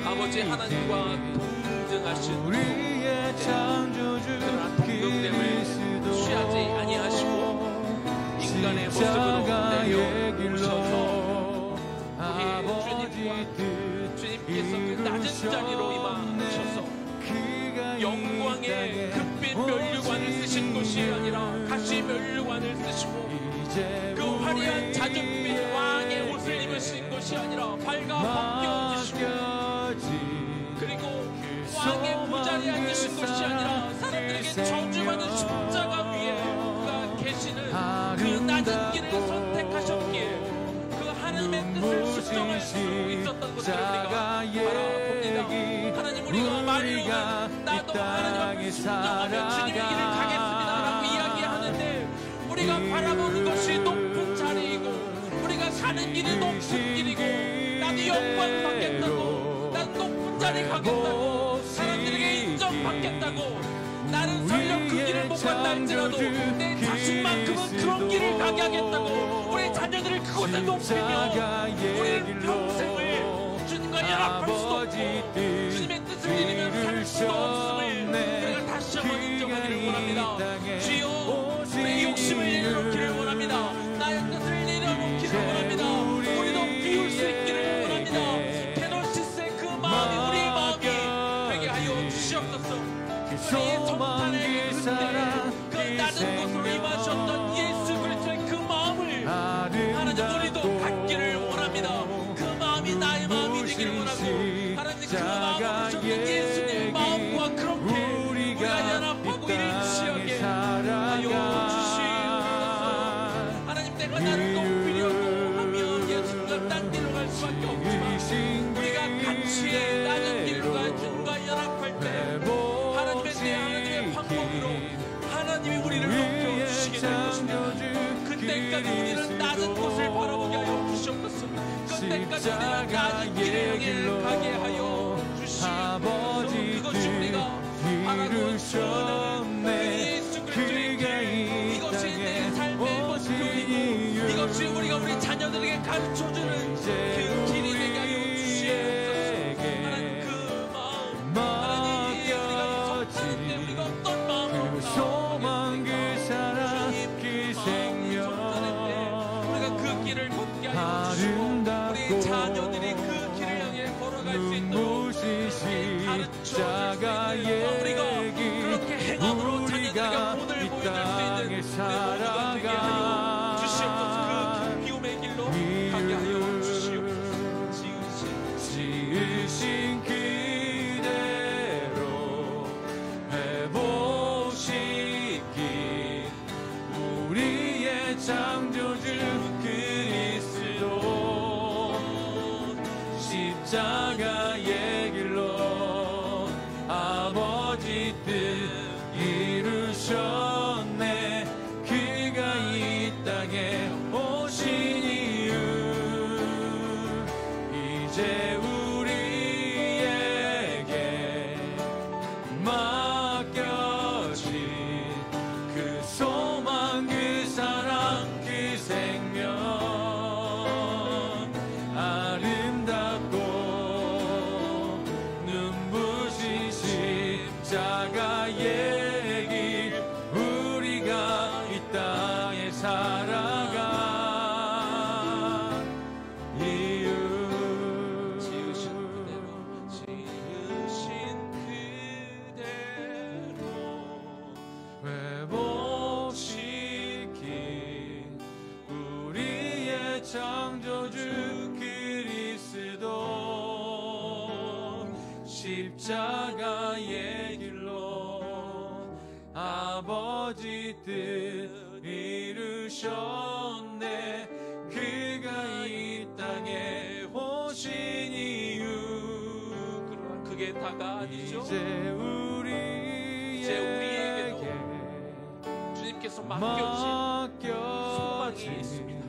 아버지 하나님과 동등하신 우리의 창조주 그러나 동등됨을 취하지 아니하시고 인간의 모습으로 내려오셔서 우리 주님께서 그 낮은 자리로 임하셔서 영광의 금빛 면류관을 쓰신 것이 아니라 가시 면류관을 쓰시고 그 화려한 자줏빛 왕의 옷을 입으신 것이 아니라 발가 벗겨지시고 그리고 왕의 무자리에 앉으신 것이 아니라 사람들에게 저주받은 십자가 위에 그가 계시는 그 낮은 길을 선택하셨기에 그 하나님의 뜻을 수정할 수 있었던 것을 우리가 바라봅니다. 하나님, 우리가 말로는 나도 하나님 앞에 순종하며 주님의 길을 가겠습니다 라고 이야기하는데 우리가 바라보는 것이 높은 자리이고 우리가 가는 길이 높은 길이고 나도 영광 받겠다고, 난 높은 자리 가겠다고, 사람들에게 인정받겠다고, 나는 설령 그 길을 못 간다 할지라도 내 자신만큼은 그런 길을 가게 하겠다고, 우리 자녀들을 그곳에 높이며 우리는 평생을 주님과 연합할 수도 없고 주님의 뜻을 이루며 살 수도 없음을 우리가 다시 한번 인정하기를 원합니다. 주여, 우리의 욕심을 내려놓기를 원합니다. 나의 뜻을 내려놓기를 원합니다. 우리도 비울 수 있기를 원합니다. 케노시스의 그 마음이 우리의 마음이 되게 하여 주시옵소서. 우리의 정탄의 그 낮은 곳으로 임하셨던 예수 그리스도의 그 마음을 하나님 우리도 갖기를 원합니다. 그 마음이 나의 마음이 되기를 원하고 하나님 그 마음 십자가의 길로 가게 하여 주시옵소서. 아버지 그것이 우리가 바라고 이루셨네. 예수 그가 그리스도의 이 이것이 내 땅에 삶의 오신 목표이고 이유 이것이 우리가 우리 자녀들에게 가르쳐주는 그 길이 되게 하여 주시옵소서. 하나님 그 마음, 하나님 우리가 이 성탄 때 우리가 어떤 마음으로 그 소망 그 사랑 그 생명 우리가 그 길을 걷게 하여 주시고 우리 자녀들이 그 길을 향해 걸어갈 수 있도록 십자가의 우리가 그렇게 행함으로 자녀들에게 우리가 본을 이 보여줄 수 땅에 있는 우리 모두가 되게 살아가 하여 주시옵소서. 그 비움의 길로 가게 하여 주시옵소서. 지으신 그대로 회복시킨 우리의 창조주 그리스도 십자가의 길로 아버지 뜻 이루셨네. 그가 이 땅에 오신 이유 이제 우리에게 맡겨진 그 소망 그 사랑 그 생명 아름답고 눈부신 십자가의 길 우리가 이 땅에 살아가 이유 지으신 그대로 회복시킨 우리의 창조주 그리스도 십자가의 길로 아버지 뜻 이루셨네. 그가 이 땅에 오신 이유 그러나 그게 다가 아니죠. 이제 우리에게 주님께서 맡겨주신 소망이 있습니다.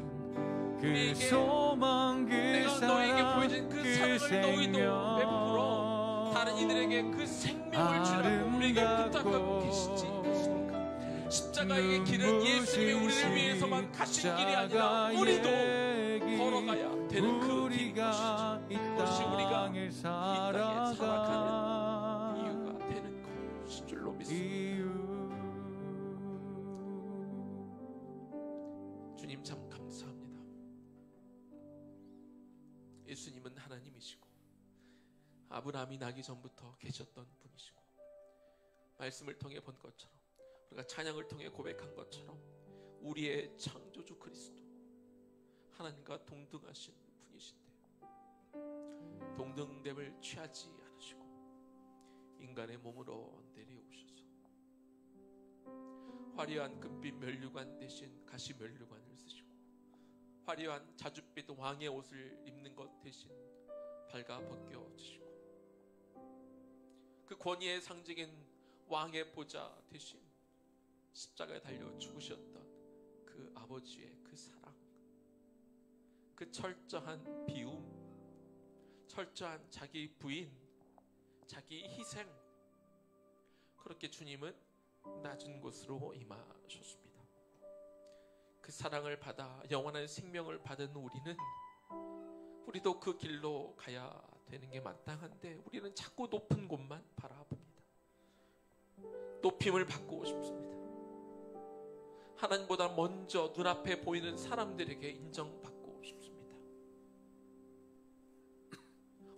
그 우리에게 소망 그 내가 너에게 사랑 보여준 그 사랑을 너희도 베풀어 다른 이들에게 그 생명을 주라고 우리에게 부탁하고 계시지 않습니까? 십자가의 길은 예수님이 우리를 위해서만 가신 길이 아니라 우리도 걸어가야 되는 그 길인 것이지. 그것이 우리가 이 땅에 살아가는 이유가 되는 것인 줄로 믿습니다. 주님 참 감사합니다. 예수님은 하나님이시고 아브라함이 나기 전부터 계셨던 분이시고 말씀을 통해 본 것처럼 우리가 찬양을 통해 고백한 것처럼 우리의 창조주 그리스도 하나님과 동등하신 분이신데 동등됨을 취하지 않으시고 인간의 몸으로 내려오셔서 화려한 금빛 면류관 대신 가시 면류관을 쓰시고 화려한 자줏빛 왕의 옷을 입는 것 대신 발가 벗겨지시고 그 권위의 상징인 왕의 보좌 대신 십자가에 달려 죽으셨던 그 아버지의 그 사랑, 그 철저한 비움, 철저한 자기 부인, 자기 희생, 그렇게 주님은 낮은 곳으로 임하셨습니다. 그 사랑을 받아 영원한 생명을 받은 우리도 그 길로 가야 되는 게 마땅한데 우리는 자꾸 높은 곳만 바라봅니다. 높임을 받고 싶습니다. 하나님보다 먼저 눈앞에 보이는 사람들에게 인정받고 싶습니다.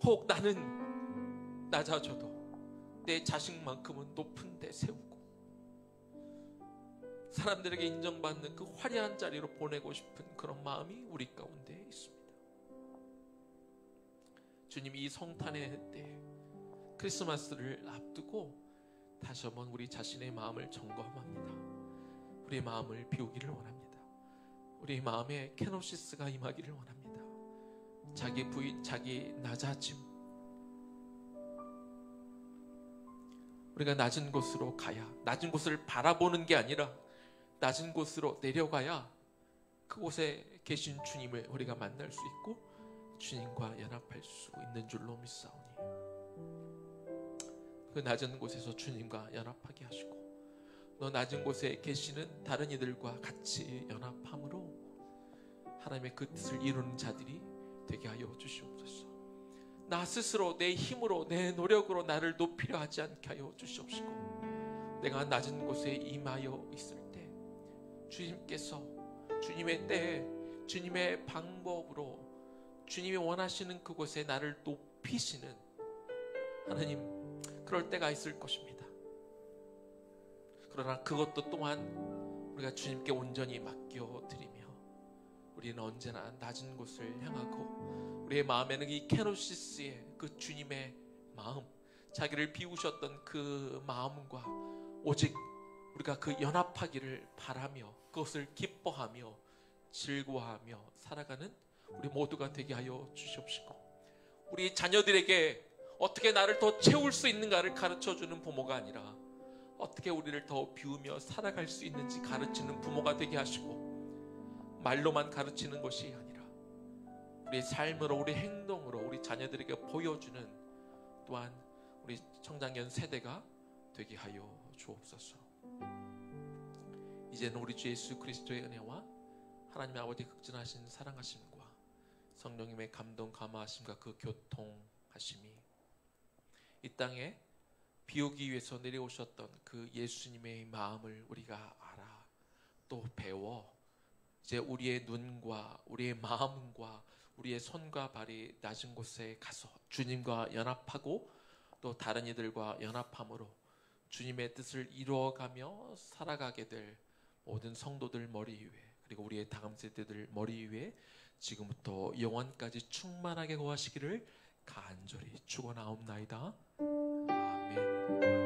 혹 나는 낮아져도 내 자식만큼은 높은 데 세우고 사람들에게 인정받는 그 화려한 자리로 보내고 싶은 그런 마음이 우리 가운데 있습니다. 주님이 이 성탄의 때 크리스마스를 앞두고 다시 한번 우리 자신의 마음을 점검합니다. 우리의 마음을 비우기를 원합니다. 우리의 마음에 케노시스가 임하기를 원합니다. 자기 부인, 자기 낮아짐, 우리가 낮은 곳으로 가야, 낮은 곳을 바라보는 게 아니라 낮은 곳으로 내려가야 그곳에 계신 주님을 우리가 만날 수 있고 주님과 연합할 수 있는 줄로 믿사오니 그 낮은 곳에서 주님과 연합하게 하시고 또 낮은 곳에 계시는 다른 이들과 같이 연합함으로 하나님의 그 뜻을 이루는 자들이 되게 하여 주시옵소서. 나 스스로 내 힘으로 내 노력으로 나를 높이려 하지 않게 하여 주시옵시고 내가 낮은 곳에 임하여 있을 때 주님께서 주님의 때에 주님의 방법으로 주님이 원하시는 그곳에 나를 높이시는 하나님, 그럴 때가 있을 것입니다. 그러나 그것도 또한 우리가 주님께 온전히 맡겨드리며 우리는 언제나 낮은 곳을 향하고 우리의 마음에는 이 케노시스의 그 주님의 마음, 자기를 비우셨던 그 마음과 오직 우리가 그 연합하기를 바라며 그것을 기뻐하며 즐거워하며 살아가는 우리 모두가 되게 하여 주시옵시고 우리 자녀들에게 어떻게 나를 더 채울 수 있는가를 가르쳐주는 부모가 아니라 어떻게 우리를 더 비우며 살아갈 수 있는지 가르치는 부모가 되게 하시고 말로만 가르치는 것이 아니라 우리 삶으로 우리 행동으로 우리 자녀들에게 보여주는 또한 우리 청장년 세대가 되게 하여 주옵소서. 이제는 우리 주 예수 그리스도의 은혜와 하나님 아버지 극진하신 사랑하심과 성령님의 감동 감화하심과 그 교통하심이 이 땅에 비우기 위해서 내려오셨던 그 예수님의 마음을 우리가 알아 또 배워 이제 우리의 눈과 우리의 마음과 우리의 손과 발이 낮은 곳에 가서 주님과 연합하고 또 다른 이들과 연합함으로 주님의 뜻을 이루어가며 살아가게 될 모든 성도들 머리 위에 그리고 우리의 다음 세대들 머리 위에 지금부터 영원까지 충만하게 거하시기를 간절히 축원하옵나이다. 아멘.